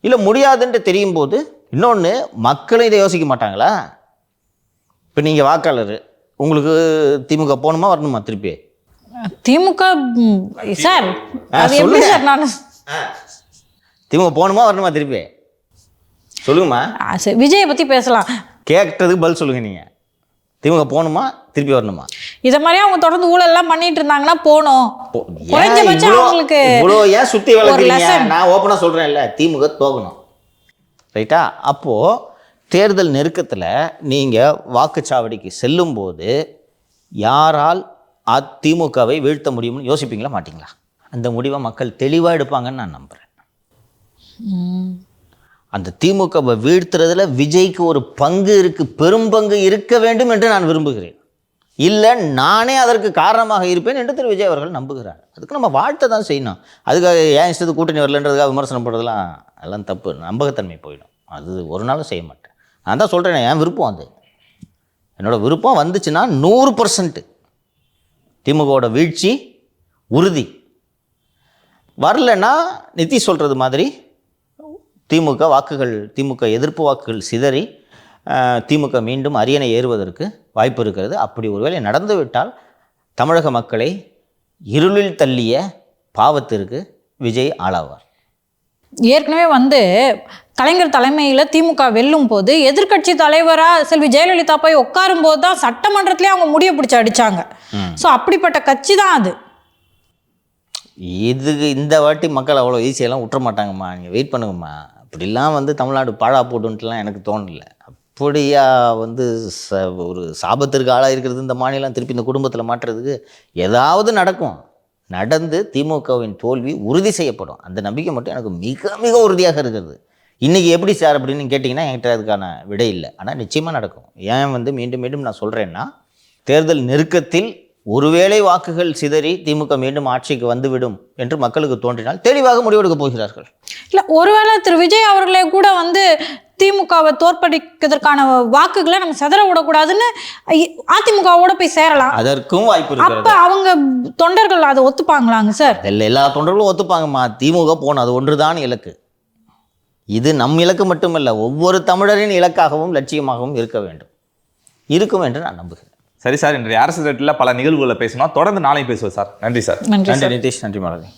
இல்லை முடியாதுன்ட்டு தெரியும் போது இன்னொன்று, மக்களும் இதை யோசிக்க மாட்டாங்களா? இப்போ நீங்கள் வாக்காளர், உங்களுக்கு திமுக போகணுமா வரணுமா? திருப்பி திமுக சார், அது எப்படி சார்? நான் திமுக போகணுமா வரணுமா? திருப்பி சொல்லுங்கம்மா. சரி, விஜயை பற்றி பேசலாம். கேட்டதுக்கு பதில் சொல்லுங்கள். நீங்கள் திமுக போகணுமா திருப்பி வரணுமா? இதை மாதிரி அவங்க தொடர்ந்து ஊழல்லாம் பண்ணிட்டு இருந்தாங்கன்னா போகணும். குறைஞ்சபட்சம் அவங்களுக்கு இவ்வளோ ஏன் சுற்றி வளர்க்குறீங்க? நான் ஓப்பனாக சொல்கிறேன்ல, திமுக தோக்கணும், ரைட்டா? அப்போது தேர்தல் நெருக்கத்தில் நீங்கள் வாக்குச்சாவடிக்கு செல்லும்போது யாரால் அதிமுகவை வீழ்த்த முடியும்னு யோசிப்பீங்களா மாட்டிங்களா? அந்த முடிவை மக்கள் தெளிவாக எடுப்பாங்கன்னு நான் நம்புகிறேன். அந்த திமுகவை வீழ்த்துறதுல விஜய்க்கு ஒரு பங்கு இருக்குது, பெரும் பங்கு இருக்க வேண்டும் என்று நான் விரும்புகிறேன். இல்லை நானே அதற்கு காரணமாக இருப்பேன் என்று திரு விஜய் அவர்கள் நம்புகிறார். அதுக்கு நம்ம வாழ்த்தை தான் செய்யணும். அதுக்காக ஏன் இஷ்டத்துக்கு கூட்டணி வரலன்றதுக்காக விமர்சனம் பண்ணுறதுலாம் எல்லாம் தப்பு, நம்பகத்தன்மை போயிடும். அது ஒரு நாளும் செய்ய மாட்டேன். நான் தான் சொல்கிறேன், என் விருப்பம் அது. என்னோடய விருப்பம் வந்துச்சுன்னா 100% திமுகவோட வீழ்ச்சி உறுதி. வரலன்னா நிதிஷ் சொல்கிறது மாதிரி திமுக வாக்குகள், திமுக எதிர்ப்பு வாக்குகள் சிதறி திமுக மீண்டும் அரியணை ஏறுவதற்கு வாய்ப்பு இருக்கிறது. அப்படி ஒருவேளை நடந்துவிட்டால் தமிழக மக்களை இருளில் தள்ளிய பாவத்திற்கு விஜய் ஆளாவார். ஏற்கனவே கலைஞர் தலைமையில் திமுக வெல்லும் போது எதிர்கட்சி தலைவராக செல்வி ஜெயலலிதா போய் உட்காரும் போது தான் சட்டமன்றத்திலே அவங்க முடிய பிடிச்சி அடித்தாங்க. ஸோ அப்படிப்பட்ட கட்சி தான் அது. இதுக்கு இந்த வாட்டி மக்கள் அவ்வளோ ஈஸியெல்லாம் விட்டுற மாட்டாங்கம்மா, நீங்கள் வெயிட் பண்ணுங்கம்மா. அப்படிலாம் தமிழ்நாடு பாழா போட்டுன்ட்டுலாம் எனக்கு தோணலை. அப்படியா ஒரு சாபத்திற்கு ஆளாக இருக்கிறது இந்த மாநிலம் திருப்பி இந்த குடும்பத்தில் மாற்றுறதுக்கு ஏதாவது நடக்கும். நடந்து திமுகவின் தோல்வி உறுதி செய்யப்படும். அந்த நம்பிக்கை மட்டும் எனக்கு மிக மிக உறுதியாக இருக்கிறது. இன்றைக்கி எப்படி சார் அப்படின்னு கேட்டிங்கன்னா என்கிட்ட அதுக்கான விடை இல்லை. ஆனால் நிச்சயமாக நடக்கும். ஏன் மீண்டும் மீண்டும் நான் சொல்கிறேன்னா, தேர்தல் நெருக்கத்தில் ஒருவேளை வாக்குகள் சிதறி திமுக மீண்டும் ஆட்சிக்கு வந்துவிடும் என்று மக்களுக்கு தோன்றினால் தெளிவாக முடிவெடுக்க போகிறார்கள். இல்லை, ஒருவேளை திரு விஜய் அவர்களே கூட திமுகவை தோற்படிக்கிறதுக்கான வாக்குகளை நம்ம சிதற விடக்கூடாதுன்னு அதிமுகவோட போய் சேரலாம். அதற்கும் வாய்ப்பு இருக்கு. அப்ப அவங்க தொண்டர்கள் அதை ஒத்துப்பாங்களாங்க சார்? எல்லா தொண்டர்களும் ஒத்துப்பாங்கம்மா. திமுக போகணும், அது ஒன்றுதான் இலக்கு. இது நம் இலக்கு மட்டுமல்ல, ஒவ்வொரு தமிழரின் இலக்காகவும் லட்சியமாகவும் இருக்க வேண்டும், இருக்கும் என்று நான் நம்புகிறேன். சரி சார், இன்றைய அரசு ரேட்டில் பல நிகழ்வுகளை பேசணும். தொடர்ந்து நாளை பேசுவோம் சார். நன்றி சார். நன்றி நிதிஷ். நன்றி மாலதி.